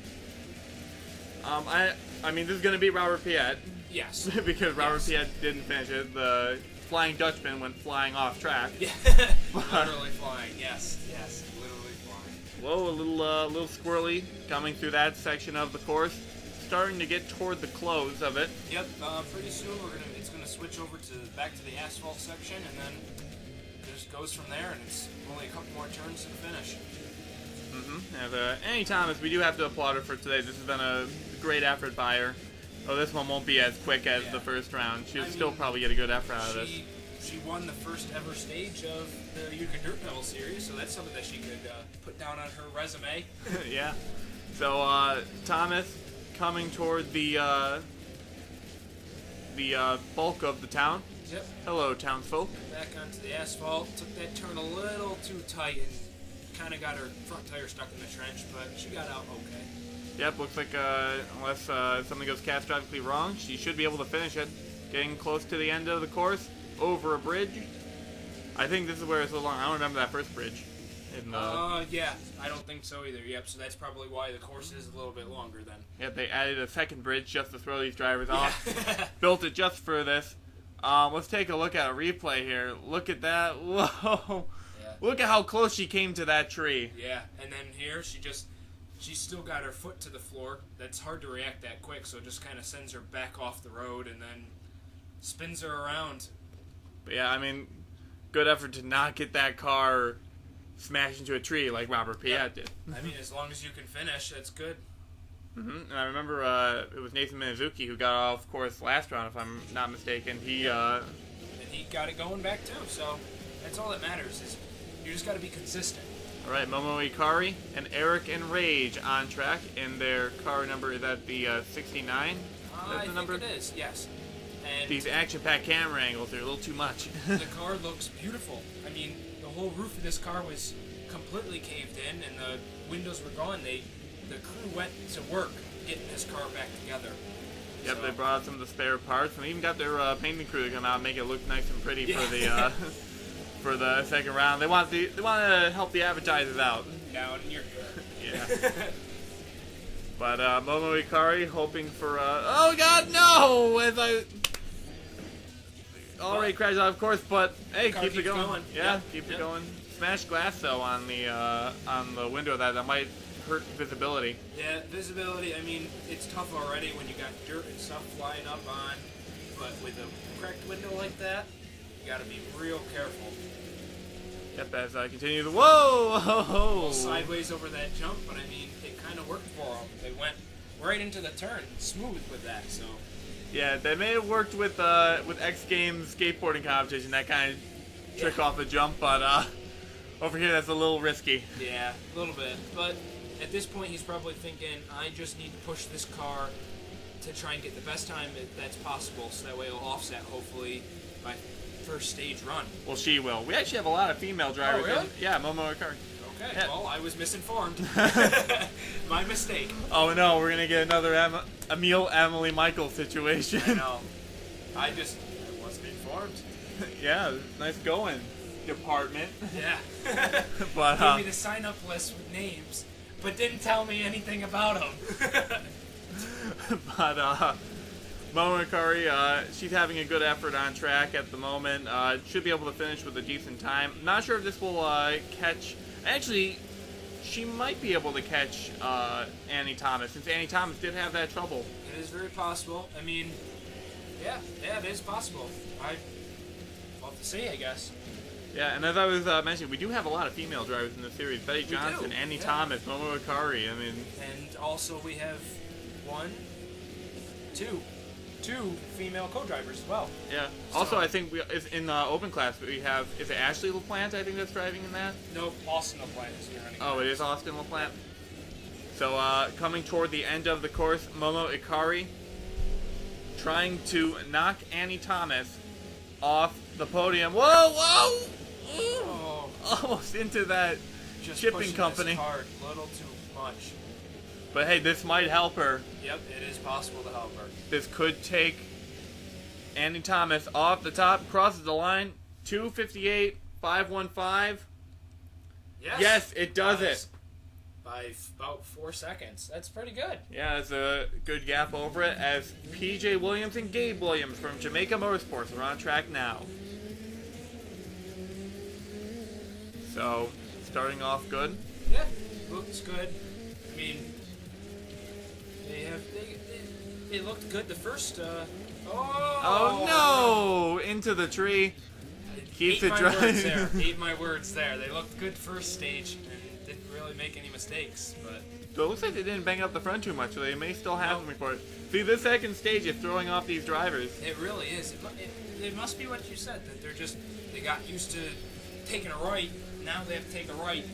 [SPEAKER 2] I mean, this is going to be Robert Piatt.
[SPEAKER 1] Yes.
[SPEAKER 2] Because Robert Piatt didn't finish it. The Flying Dutchman went flying off track.
[SPEAKER 1] Yeah. Literally flying. Yes. Literally flying.
[SPEAKER 2] Whoa, a little squirrely coming through that section of the course. Starting to get toward the close of it.
[SPEAKER 1] Yep. Pretty soon it's gonna switch over back to the asphalt section, and then it just goes from there. And it's only a couple more turns to the finish.
[SPEAKER 2] And Annie Thomas, we do have to applaud her for today. This has been a great effort by her. Oh, this one won't be as quick as the first round. She'll still probably get a good effort out of this.
[SPEAKER 1] She won the first ever stage of the Utica Dirt Pedal Series, so that's something that she could put down on her resume.
[SPEAKER 2] Yeah. So Thomas coming toward the bulk of the town.
[SPEAKER 1] Yep.
[SPEAKER 2] Hello, townsfolk.
[SPEAKER 1] Back onto the asphalt. Took that turn a little too tight and kind of got her front tire stuck in the trench, but she got out okay.
[SPEAKER 2] Yep, looks like unless something goes catastrophically wrong, she should be able to finish it. Getting close to the end of the course, over a bridge. I think this is where it's so long. I don't remember that first bridge.
[SPEAKER 1] Yeah, I don't think so either. Yep, so that's probably why the course is a little bit longer then.
[SPEAKER 2] Yep, they added a second bridge just to throw these drivers off. Built it just for this. Let's take a look at a replay here. Look at that. Whoa. Yeah. Look at how close she came to that tree.
[SPEAKER 1] Yeah, and then here she's still got her foot to the floor. That's hard to react that quick, so it just kind of sends her back off the road and then spins her around.
[SPEAKER 2] But yeah, I mean, good effort to not get that car smashed into a tree like Robert Piatt did.
[SPEAKER 1] I mean, as long as you can finish, that's good.
[SPEAKER 2] And I remember it was Nathan Minizi who got off course last round, if I'm not mistaken. And
[SPEAKER 1] he got it going back too, so that's all that matters, is you just got to be consistent.
[SPEAKER 2] All right, Momo Ikari and Eric and Rage on track in their car number. Is that the 69?
[SPEAKER 1] I think it is, yes. And
[SPEAKER 2] these action-packed camera angles are a little too much.
[SPEAKER 1] The car looks beautiful. I mean, the whole roof of this car was completely caved in, and the windows were gone. The crew went to work getting this car back together.
[SPEAKER 2] Yep,
[SPEAKER 1] so.
[SPEAKER 2] They brought out some of the spare parts, and they even got their painting crew to come out and make it look nice and pretty for the for the second round. They want to help the advertisers out.
[SPEAKER 1] Down in your
[SPEAKER 2] Yeah. But Momo Ikari hoping for oh God, no! As I already crashed out, of course, but hey, keep it going. Yeah, keep it going. Smashed glass though on the window that might hurt visibility.
[SPEAKER 1] Yeah, visibility. I mean, it's tough already when you got dirt and stuff flying up on, but with a cracked window like that, you got to be real careful.
[SPEAKER 2] Yep, as I continue the whoa,
[SPEAKER 1] Well, sideways over that jump, but I mean, it kind of worked for them. They went right into the turn, smooth with that. So.
[SPEAKER 2] Yeah, they may have worked with X Games skateboarding competition, that kind of trick off the jump, but over here that's a little risky.
[SPEAKER 1] Yeah, a little bit. But at this point he's probably thinking, I just need to push this car to try and get the best time that's possible, so that way it'll offset, hopefully, my first stage run.
[SPEAKER 2] Well, she will. We actually have a lot of female drivers.
[SPEAKER 1] Oh, really?
[SPEAKER 2] Yeah, Momo Ikari.
[SPEAKER 1] Okay,
[SPEAKER 2] Yeah.
[SPEAKER 1] well, I was misinformed. My mistake.
[SPEAKER 2] Oh no, we're gonna get another Emily Michael situation.
[SPEAKER 1] I know. I wasn't informed.
[SPEAKER 2] Yeah, nice going, department.
[SPEAKER 1] Yeah.
[SPEAKER 2] But
[SPEAKER 1] Gave me the sign-up list with names, but didn't tell me anything about them.
[SPEAKER 2] But Momo Ikari, she's having a good effort on track at the moment. Should be able to finish with a decent time. Not sure if this will catch. Actually, she might be able to catch Annie Thomas, since Annie Thomas did have that trouble.
[SPEAKER 1] It is very possible. I mean, yeah, it is possible. I'll have to see, I guess.
[SPEAKER 2] Yeah, and as I was mentioning, we do have a lot of female drivers in the series. Betty Johnson, Annie Thomas, Momo Ikari. I mean,
[SPEAKER 1] and also we have two female co-drivers as well.
[SPEAKER 2] Yeah.
[SPEAKER 1] So,
[SPEAKER 2] also, I think in the open class we have, is it Ashley LaPlante? I think that's driving in that.
[SPEAKER 1] No, Austin LaPlante is running.
[SPEAKER 2] Oh, it is Austin LaPlante. So coming toward the end of the course, Momo Ikari trying to knock Annie Thomas off the podium. Whoa, whoa!
[SPEAKER 1] Oh,
[SPEAKER 2] Almost into that
[SPEAKER 1] just
[SPEAKER 2] shipping company.
[SPEAKER 1] This cart a little too much.
[SPEAKER 2] But hey, this might help her.
[SPEAKER 1] Yep, it is possible to help her.
[SPEAKER 2] This could take Annie Thomas off the top, crosses the line, 2:58.515. Yes, it does it.
[SPEAKER 1] By about 4 seconds. That's pretty good.
[SPEAKER 2] Yeah, it's a good gap over it as PJ Williams and Gabe Williams from Jamaica Motorsports are on track now. So, starting off good.
[SPEAKER 1] Yeah, looks good. I mean, they looked good the first.
[SPEAKER 2] Oh no! Into the tree. Keeps it dry.
[SPEAKER 1] Ate my words there. They looked good first stage and didn't really make any mistakes, but.
[SPEAKER 2] So it looks like they didn't bang up the front too much, so they may still have them for it. See, this second stage is throwing off these drivers.
[SPEAKER 1] It really is. It must be what you said, that they got used to taking a right, now they have to take a right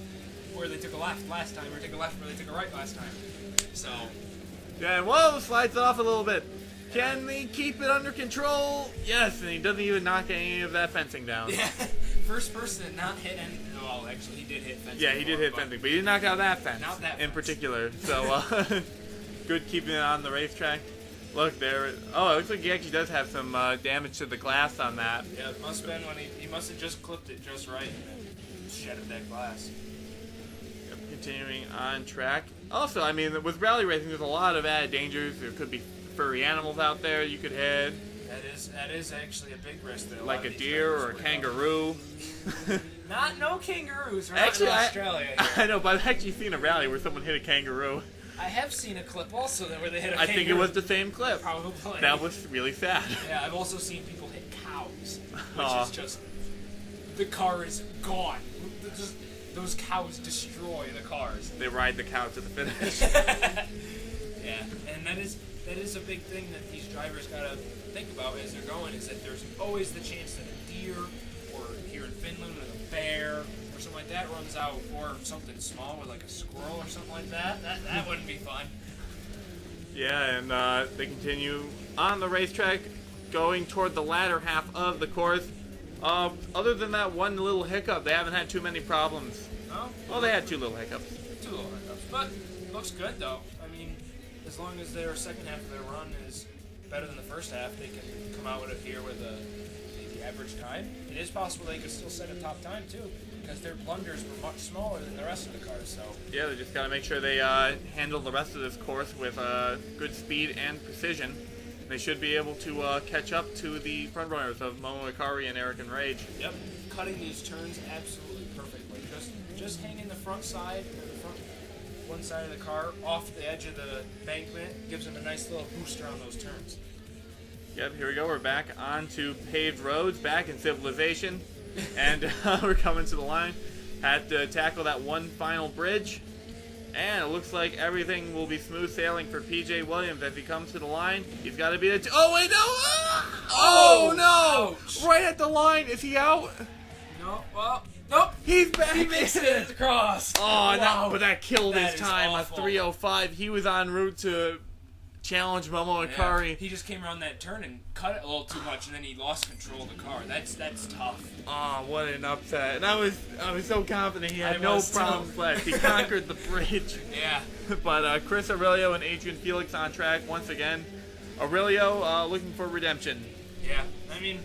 [SPEAKER 1] where they took a left last time, or take a left where they took a right last time. So.
[SPEAKER 2] Yeah, and whoa, slides off a little bit. Can he keep it under control? Yes, and he doesn't even knock any of that fencing down.
[SPEAKER 1] Yeah, first person to not hit any. Well, actually, he did hit fencing.
[SPEAKER 2] Yeah, he did hit fencing, but he didn't knock out that fence.
[SPEAKER 1] Not that
[SPEAKER 2] in
[SPEAKER 1] fence.
[SPEAKER 2] particular. So, good keeping it on the racetrack. Look there. Oh, it looks like he actually does have some damage to the glass on that.
[SPEAKER 1] Yeah, it must have been when he must have just clipped it just right and shattered that glass.
[SPEAKER 2] Yep, continuing on track. Also, I mean, with rally racing, there's a lot of added dangers. There could be furry animals out there you could hit.
[SPEAKER 1] That is actually a big risk there.
[SPEAKER 2] Like a deer or a kangaroo.
[SPEAKER 1] No kangaroos. We're
[SPEAKER 2] Actually,
[SPEAKER 1] not in Australia.
[SPEAKER 2] I know, but I've actually seen a rally where someone hit a kangaroo.
[SPEAKER 1] I have seen a clip also where they hit a
[SPEAKER 2] I
[SPEAKER 1] kangaroo.
[SPEAKER 2] think it was the same clip.
[SPEAKER 1] Probably.
[SPEAKER 2] That was really sad.
[SPEAKER 1] Yeah, I've also seen people hit cows, which is just the car is gone. Just, those cows destroy the cars.
[SPEAKER 2] They ride the cow to the finish.
[SPEAKER 1] Yeah, and that is a big thing that these drivers gotta think about as they're going, is that there's always the chance that a deer, or here in Finland, with a bear, or something like that runs out, or something small with like a squirrel or something like that. That wouldn't be fun.
[SPEAKER 2] Yeah, and they continue on the racetrack, going toward the latter half of the course. Other than that one little hiccup, they haven't had too many problems.
[SPEAKER 1] No?
[SPEAKER 2] Well, they had two little hiccups.
[SPEAKER 1] Two little hiccups. But it looks good, though. I mean, as long as their second half of their run is better than the first half, they can come out with it here with the average time. It is possible they could still set a top time, too, because their blunders were much smaller than the rest of the cars, so.
[SPEAKER 2] Yeah, they just got to make sure they handle the rest of this course with good speed and precision. They should be able to catch up to the front runners of Momo Ikari and Eric and Rage.
[SPEAKER 1] Yep, cutting these turns absolutely perfectly. Just hanging the front side, or the front one side of the car off the edge of the embankment gives them a nice little booster on those turns.
[SPEAKER 2] Yep, here we go. We're back onto paved roads, back in civilization, and we're coming to the line. Had to tackle that one final bridge. And it looks like everything will be smooth sailing for PJ Williams as he comes to the line. He's got to be the... Oh, wait, no! Oh, no!
[SPEAKER 1] Ouch.
[SPEAKER 2] Right at the line. Is he out?
[SPEAKER 1] No, well, nope.
[SPEAKER 2] He's back.
[SPEAKER 1] He makes it across.
[SPEAKER 2] Oh,
[SPEAKER 1] wow.
[SPEAKER 2] no, but that killed
[SPEAKER 1] That
[SPEAKER 2] his
[SPEAKER 1] is
[SPEAKER 2] time,
[SPEAKER 1] awful.
[SPEAKER 2] a 3:05. He was en route to challenge Momo Ikari.
[SPEAKER 1] Yeah, he just came around that turn and cut it a little too much, and then he lost control of the car. That's tough.
[SPEAKER 2] Oh, what an upset! And I was so confident he had no problems left. He conquered the bridge.
[SPEAKER 1] Yeah.
[SPEAKER 2] But Chris Aurelio and Adrian Felix on track once again. Aurelio looking for redemption.
[SPEAKER 1] Yeah, I mean,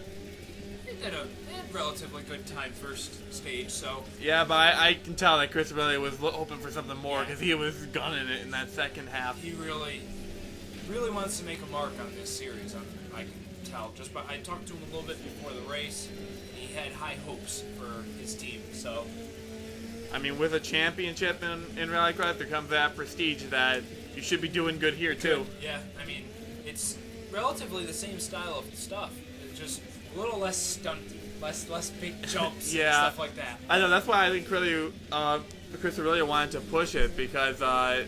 [SPEAKER 1] they had a relatively good time first stage, so.
[SPEAKER 2] Yeah, but I can tell that Chris Aurelio was hoping for something more because he was gunning it in that second half.
[SPEAKER 1] He really wants to make a mark on this series. I can tell. I talked to him a little bit before the race. He had high hopes for his team, so.
[SPEAKER 2] I mean, with a championship in Rallycross, there comes that prestige that you should be doing good here too.
[SPEAKER 1] Yeah, I mean, it's relatively the same style of stuff. It's just a little less stunty, less big jumps and stuff like that.
[SPEAKER 2] I know, that's why I think Chris Aurelio wanted to push it, because the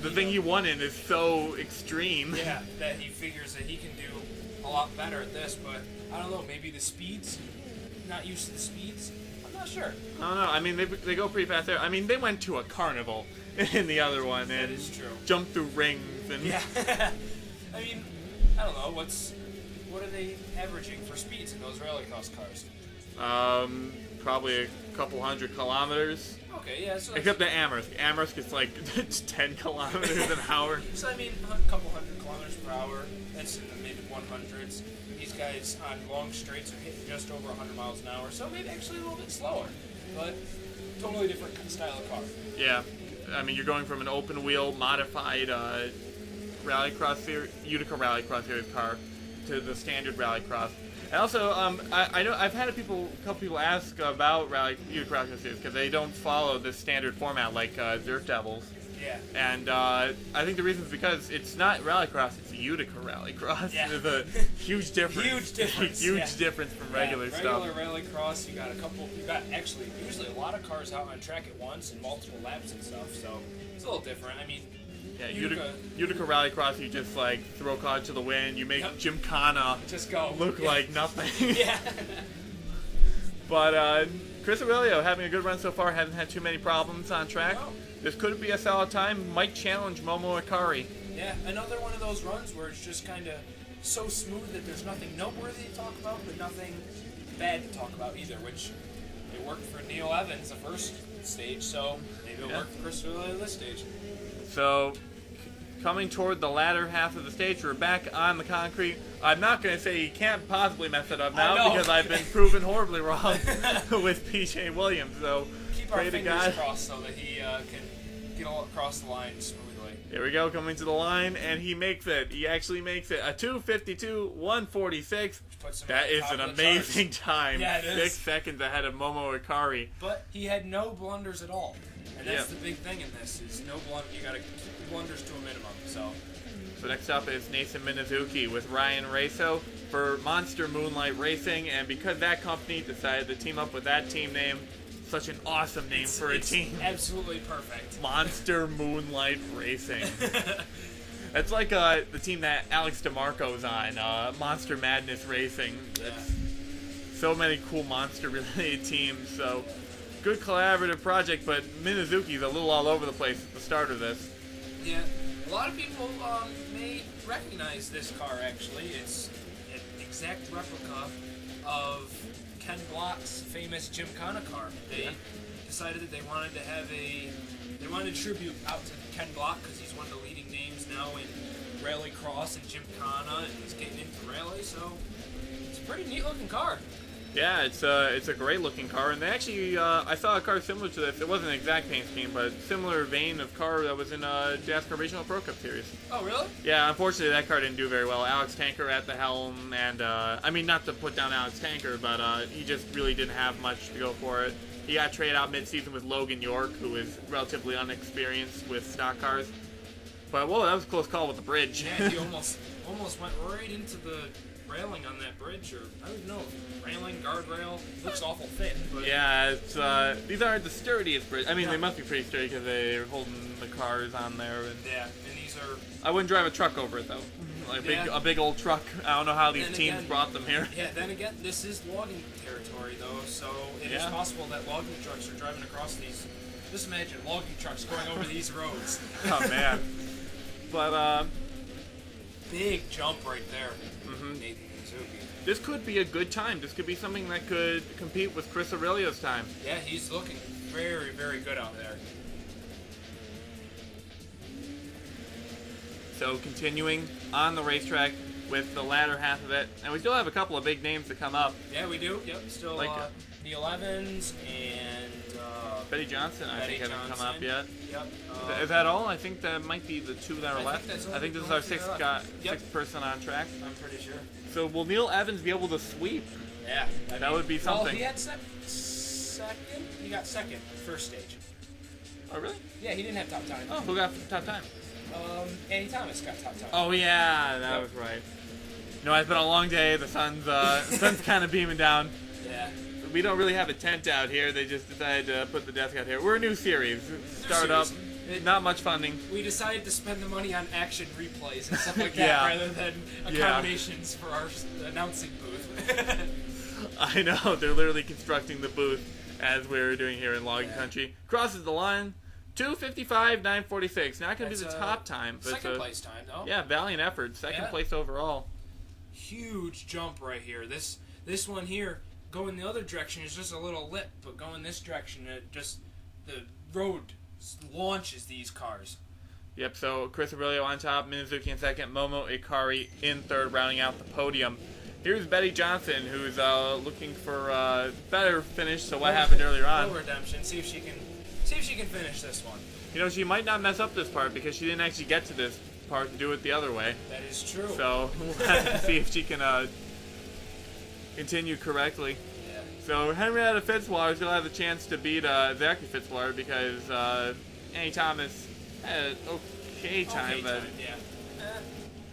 [SPEAKER 2] thing he won in is so extreme.
[SPEAKER 1] Yeah, that he figures that he can do a lot better at this, but I don't know, maybe the speeds? Not used to the speeds? I'm not sure.
[SPEAKER 2] I don't know. I mean, they go pretty fast there. I mean, they went to a carnival in the other one and
[SPEAKER 1] that is true.
[SPEAKER 2] Jumped through rings and.
[SPEAKER 1] Yeah. I mean, I don't know. What are they averaging for speeds in those rallycross cars?
[SPEAKER 2] Probably a couple 100 kilometers.
[SPEAKER 1] Okay, yeah. So
[SPEAKER 2] except the Amherst. Amherst gets like 10 kilometers an hour.
[SPEAKER 1] So I mean, a couple 100 kilometers per hour. That's in the mid 100s. These guys on long straights are hitting just over 100 miles an hour, so maybe actually a little bit slower, but totally different style of car. Yeah,
[SPEAKER 2] I mean, you're going from an open wheel modified Rallycross series, Utica Rallycross series car to the standard Rallycross. And also, I know I've had a couple people ask about Utica Rallycross series because they don't follow the standard format like Dirt Devils.
[SPEAKER 1] Yeah.
[SPEAKER 2] And I think the reason is because it's not Rallycross, it's Utica Rallycross.
[SPEAKER 1] Yeah.
[SPEAKER 2] There's a huge difference.
[SPEAKER 1] Huge difference.
[SPEAKER 2] Huge difference from regular stuff.
[SPEAKER 1] Regular Rallycross, you got actually usually a lot of cars out on track at once and multiple laps and stuff, so it's a little different. I mean,
[SPEAKER 2] yeah, Utica Rallycross, you just like throw caution to the wind, you make Gymkhana
[SPEAKER 1] just go
[SPEAKER 2] look like nothing.
[SPEAKER 1] Yeah.
[SPEAKER 2] But Chris Aurelio having a good run so far, hasn't had too many problems on track.
[SPEAKER 1] No.
[SPEAKER 2] This could be a solid time. Might challenge Momo Ikari.
[SPEAKER 1] Yeah, another one of those runs where it's just kind of so smooth that there's nothing noteworthy to talk about, but nothing bad to talk about either, which it worked for Neil Evans the first stage, so maybe it'll work for Chris Aurelio this stage.
[SPEAKER 2] So, coming toward the latter half of the stage, we're back on the concrete. I'm not going to say he can't possibly mess it up now because I've been proven horribly wrong with PJ Williams, so
[SPEAKER 1] keep our fingers crossed so that he can get across the line smoothly.
[SPEAKER 2] Here we go, coming to the line, and he makes it. He actually makes it. A 2:52.146. That is an amazing time.
[SPEAKER 1] Yeah, it is.
[SPEAKER 2] 6 seconds ahead of Momo Ikari.
[SPEAKER 1] But he had no blunders at all. And that's the big thing in this, is no blunder. You got to keep blunders to a minimum, so.
[SPEAKER 2] So next up is Nathan Minizi with Ryan Raso for Monster Moonlight Racing, and because that company decided to team up with that team name, such an awesome name for a team.
[SPEAKER 1] Absolutely perfect.
[SPEAKER 2] Monster Moonlight Racing. That's like the team that Alex DeMarco's on, Monster Madness Racing. That's so many cool monster-related teams, so good collaborative project, but Minizi's a little all over the place at the start of this.
[SPEAKER 1] Yeah, a lot of people may recognize this car, actually. It's an exact replica of Ken Block's famous Gymkhana car. They decided that they wanted to tribute out to Ken Block because he's one of the leading names now in Rallycross and Gymkhana, and he's getting into rally, so it's a pretty neat looking car.
[SPEAKER 2] Yeah, it's a great looking car, and they actually I saw a car similar to this. It wasn't an exact paint scheme, but similar vein of car that was in NASCAR Regional Pro Cup Series.
[SPEAKER 1] Oh, really?
[SPEAKER 2] Yeah, unfortunately that car didn't do very well. Alex Tanker at the helm, and I mean, not to put down Alex Tanker, but he just really didn't have much to go for it. He got traded out mid-season with Logan York, who is relatively unexperienced with stock cars. But whoa, that was a close call with the bridge.
[SPEAKER 1] Yeah, he almost went right into the railing on that bridge, or I don't know, railing, guardrail, looks awful thin. But
[SPEAKER 2] yeah, it's these aren't the sturdiest bridge. I mean, they must be pretty sturdy because they're holding the cars on there. And
[SPEAKER 1] yeah, and these are.
[SPEAKER 2] I wouldn't drive a truck over it though, like a big old truck. I don't know how these teams brought them here.
[SPEAKER 1] Yeah, then again, this is logging territory though, so it is possible that logging trucks are driving across these. Just imagine logging trucks going over these roads.
[SPEAKER 2] Oh man. But
[SPEAKER 1] big jump right there.
[SPEAKER 2] Mm-hmm.
[SPEAKER 1] Nathan Minizi.
[SPEAKER 2] This could be a good time. This could be something that could compete with Chris Aurelio's time.
[SPEAKER 1] Yeah, he's looking very, very good out there.
[SPEAKER 2] So continuing on the racetrack with the latter half of it, and we still have a couple of big names to come up.
[SPEAKER 1] Yeah, we do. Yep, still
[SPEAKER 2] Like,
[SPEAKER 1] Neil Evans and
[SPEAKER 2] Betty Johnson, I think, haven't come up yet.
[SPEAKER 1] Yep.
[SPEAKER 2] Is that all? I think that might be the two that are left. I think this is our sixth person on track.
[SPEAKER 1] I'm pretty sure.
[SPEAKER 2] So will Neil Evans be able to sweep?
[SPEAKER 1] Yeah.
[SPEAKER 2] That would be something.
[SPEAKER 1] Well, he had second. He got second first stage.
[SPEAKER 2] Oh, really?
[SPEAKER 1] Yeah, he didn't have top time.
[SPEAKER 2] Oh, who got top time?
[SPEAKER 1] Andy Thomas got top time.
[SPEAKER 2] Oh, yeah, that was right. No, it's been a long day. The sun's kind of beaming down.
[SPEAKER 1] Yeah.
[SPEAKER 2] We don't really have a tent out here. They just decided to put the desk out here. We're a new series. Start up. Not much funding.
[SPEAKER 1] We decided to spend the money on action replays and stuff like that rather than accommodations for our announcing booth.
[SPEAKER 2] I know. They're literally constructing the booth as we're doing here in Logging Country. Crosses the line. 2:55.946. Not going to be the top time. But
[SPEAKER 1] second place time, though.
[SPEAKER 2] Yeah, valiant effort. Second place overall.
[SPEAKER 1] Huge jump right here. This one here, going the other direction is just a little lip, but going this direction, the road launches these cars.
[SPEAKER 2] Yep, so Chris Aurelio on top, Minizi in second, Momo Ikari in third, rounding out the podium. Here's Betty Johnson, who's looking for a better finish, so what happened earlier on.
[SPEAKER 1] No redemption. See if she can finish this one.
[SPEAKER 2] You know, she might not mess up this part because she didn't actually get to this part and do it the other way.
[SPEAKER 1] That is true.
[SPEAKER 2] So we'll have to see if she can continue correctly.
[SPEAKER 1] Yeah.
[SPEAKER 2] So Henrietta Fitzwater still has a chance to beat Zachary Fitzwater because Annie Thomas had an okay time.
[SPEAKER 1] Yeah.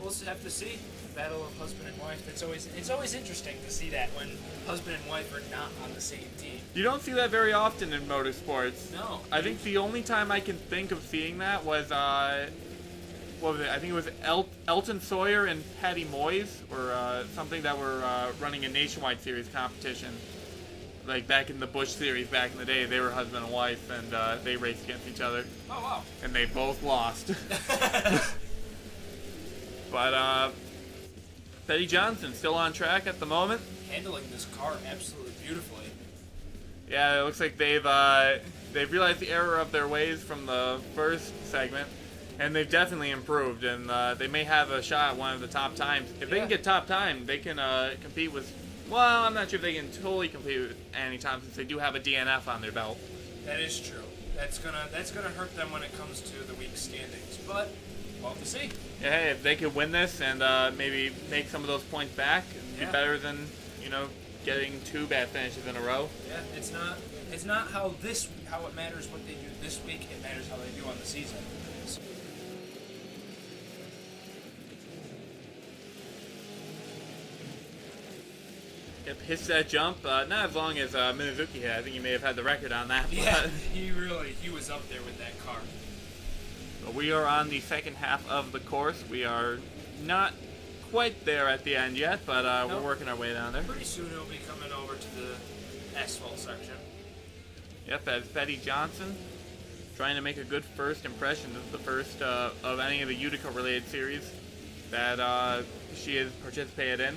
[SPEAKER 1] We'll have to see. Battle of husband and wife. It's always interesting to see that when husband and wife are not on the same team.
[SPEAKER 2] You don't see that very often in motorsports.
[SPEAKER 1] No.
[SPEAKER 2] I think the only time I can think of seeing that was what was it? I think it was Elton Sawyer and Patty Moyes, or something that were running a nationwide series competition. Like back in the Busch series back in the day, they were husband and wife, and they raced against each other.
[SPEAKER 1] Oh, wow.
[SPEAKER 2] And they both lost. But Betty Johnson still on track at the moment.
[SPEAKER 1] Handling this car absolutely beautifully.
[SPEAKER 2] Yeah, it looks like they've realized the error of their ways from the first segment, and they've definitely improved, and they may have a shot at one of the top times. If they can get top time, they can compete with, well, I'm not sure if they can totally compete with Annie Thomas since they do have a DNF on their belt.
[SPEAKER 1] That is true. That's gonna hurt them when it comes to the week standings, but we'll have to see.
[SPEAKER 2] Yeah, hey, if they could win this and maybe make some of those points back, it'd be better than, getting two bad finishes in a row.
[SPEAKER 1] Yeah, it's not how it matters what they do this week. It matters how they do on the season. So.
[SPEAKER 2] Yep, hits that jump. Not as long as Minizi had. I think he may have had the record on that.
[SPEAKER 1] Yeah, he was up there with that car.
[SPEAKER 2] But we are on the second half of the course. We are not quite there at the end yet, but we're working our way down there.
[SPEAKER 1] Pretty soon it'll be coming over to the asphalt section.
[SPEAKER 2] Yep, that's Betty Johnson trying to make a good first impression. This is the first of any of the Utica-related series that she has participated in.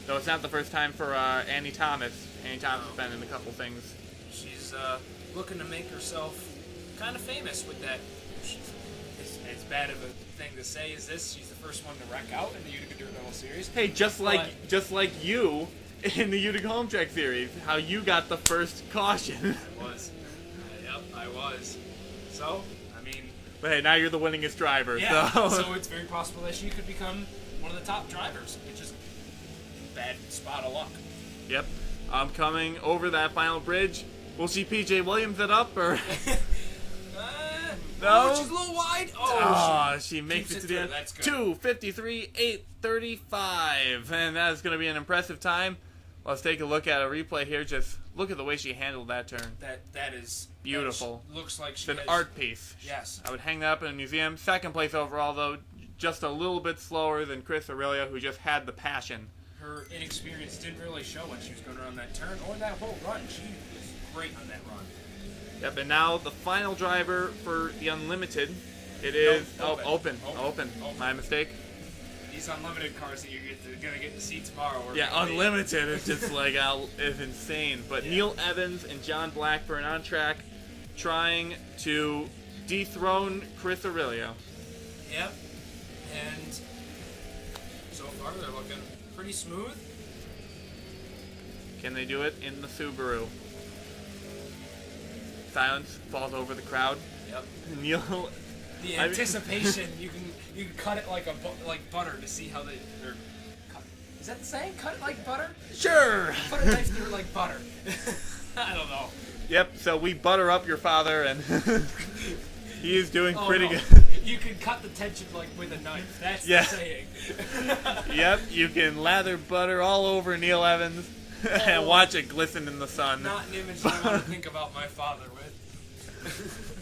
[SPEAKER 2] Though it's not the first time for Annie Thomas. Annie Thomas has been in a couple things.
[SPEAKER 1] She's looking to make herself kind of famous with that. As bad of a thing to say as this, she's the first one to wreck out in the Utica Dirt Medal Series.
[SPEAKER 2] Hey, just like you in the Utica Home Track Series, how you got the first caution.
[SPEAKER 1] I was. Yep, I was. So, I mean...
[SPEAKER 2] But hey, now you're the winningest driver.
[SPEAKER 1] Yeah,
[SPEAKER 2] so
[SPEAKER 1] it's very possible that she could become one of the top drivers, which is a bad spot of luck.
[SPEAKER 2] Yep. I'm coming over that final bridge. Will she P.J. Williams it up, or... No.
[SPEAKER 1] She's a little wide.
[SPEAKER 2] She makes it to the end.
[SPEAKER 1] That's good.
[SPEAKER 2] 2:53.835, and that's going to be an impressive time. Let's take a look at a replay here. Just look at the way she handled that turn.
[SPEAKER 1] That is
[SPEAKER 2] beautiful.
[SPEAKER 1] Looks like
[SPEAKER 2] it's an art piece.
[SPEAKER 1] Yes.
[SPEAKER 2] I would hang that up in a museum. Second place overall, though, just a little bit slower than Chris Aurelio, who just had the passion.
[SPEAKER 1] Her inexperience didn't really show when she was going around that turn or that whole run. She was great on that run.
[SPEAKER 2] Yep, and now the final driver for the Unlimited. It is open. My mistake.
[SPEAKER 1] these unlimited cars that you're gonna get to see tomorrow.
[SPEAKER 2] Yeah, unlimited is just like is insane. But yeah. Neil Evans and John Blackburn on track, trying to dethrone Chris Aurelio.
[SPEAKER 1] Yep, and so far they're looking pretty smooth.
[SPEAKER 2] Can they do it in the Subaru? Silence falls over the crowd.
[SPEAKER 1] Yep.
[SPEAKER 2] Neil.
[SPEAKER 1] The anticipation, you can cut it like butter to see how they're cut. Is that the saying? Cut it like butter?
[SPEAKER 2] Sure.
[SPEAKER 1] Put a knife through it like butter. I don't know.
[SPEAKER 2] Yep. So we butter up your father, and he is doing pretty good.
[SPEAKER 1] You can cut the tension like with a knife. That's the saying.
[SPEAKER 2] Yep. You can lather butter all over Neil Evans and watch it glisten in the sun.
[SPEAKER 1] Not an image I want to think about my father with.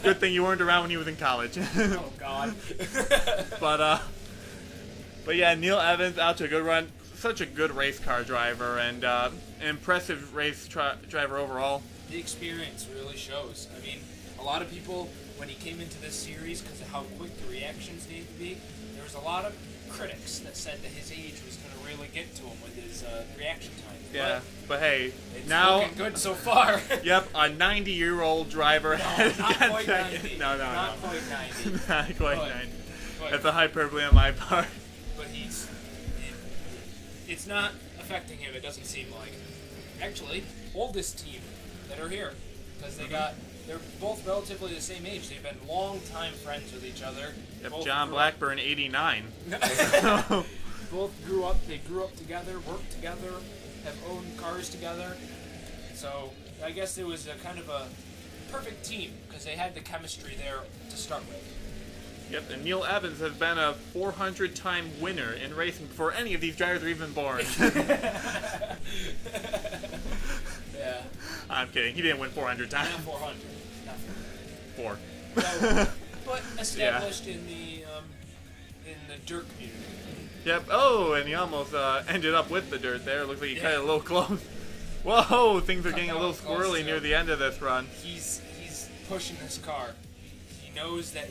[SPEAKER 2] Good thing you weren't around when he was in college.
[SPEAKER 1] Oh God.
[SPEAKER 2] But yeah, Neil Evans out to a good run. Such a good race car driver and impressive race driver overall.
[SPEAKER 1] The experience really shows. I mean, a lot of people, when he came into this series, because of how quick the reactions need to be, there was a lot of critics that said that his age was going to really get to him with his reaction time.
[SPEAKER 2] Yeah, but hey,
[SPEAKER 1] it's
[SPEAKER 2] now
[SPEAKER 1] looking good so far.
[SPEAKER 2] Yep, a 90-year-old driver.
[SPEAKER 1] No, not quite 90.
[SPEAKER 2] No.
[SPEAKER 1] Not quite 90.
[SPEAKER 2] Not quite 90.
[SPEAKER 1] But,
[SPEAKER 2] that's a hyperbole on my part.
[SPEAKER 1] But it's not affecting him. It doesn't seem like. Actually, oldest team that are here, because they're both relatively the same age. They've been long-time friends with each other.
[SPEAKER 2] Yep, John Blackburn, 89.
[SPEAKER 1] Both grew up. They grew up together, worked together, have owned cars together. So I guess it was a kind of a perfect team because they had the chemistry there to start with.
[SPEAKER 2] Yep, and Neil Evans has been a 400-time winner in racing before any of these drivers were even born.
[SPEAKER 1] Yeah.
[SPEAKER 2] I'm kidding. He didn't win 400 times.
[SPEAKER 1] Not 400. Not 400.
[SPEAKER 2] 4.
[SPEAKER 1] So, but established in the dirt community.
[SPEAKER 2] Yep. Oh, and he almost ended up with the dirt there. Looks like he cut it a little close. Whoa, things are getting a little squirrely near the end of this run.
[SPEAKER 1] He's pushing this car. He knows that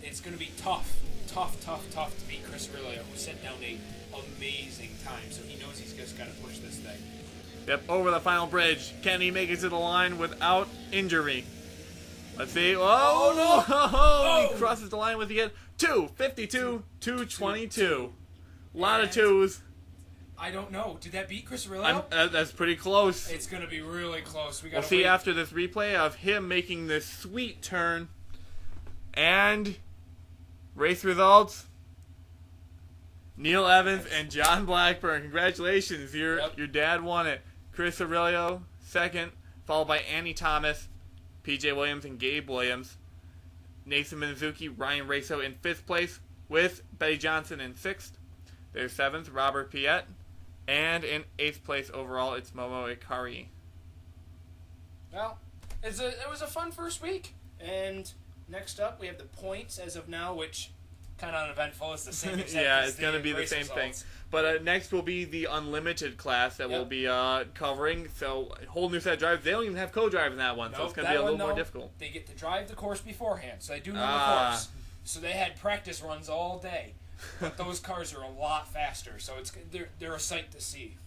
[SPEAKER 1] it's going to be tough to beat Chris Aurelio, who set down a amazing time. So he knows he's just got to push this thing.
[SPEAKER 2] Yep, over the final bridge. Can he make it to the line without injury? Let's see. Oh no! Oh. He crosses the line with the 2:52, 2:22. A lot of twos.
[SPEAKER 1] I don't know. Did that beat Chris Aurelio?
[SPEAKER 2] That's pretty close.
[SPEAKER 1] It's going to be really close.
[SPEAKER 2] We'll see after this replay of him making this sweet turn. And race results. Neil Evans and John Blackburn. Congratulations. Your dad won it. Chris Aurelio, second, followed by Annie Thomas, PJ Williams, and Gabe Williams. Nathan Minizi, Ryan Raso in 5th place, with Betty Johnson in 6th. There's 7th, Robert Piatt. And in 8th place overall, it's Momo Ikari.
[SPEAKER 1] Well, it was a fun first week. And next up, we have the points as of now, which kind of uneventful. It's the same exact
[SPEAKER 2] yeah, it's going to be the same thing. But next will be the unlimited class that we'll be covering. So a whole new set of drivers. They don't even have co-drivers in that one, so it's going to be a little more difficult.
[SPEAKER 1] They get to drive the course beforehand, so they do know the course. So they had practice runs all day. But those cars are a lot faster, so they're a sight to see.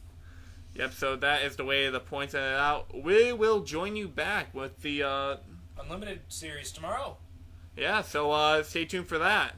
[SPEAKER 2] Yep, so that is the way the points ended out. We will join you back with the
[SPEAKER 1] Unlimited series tomorrow.
[SPEAKER 2] Yeah, so stay tuned for that.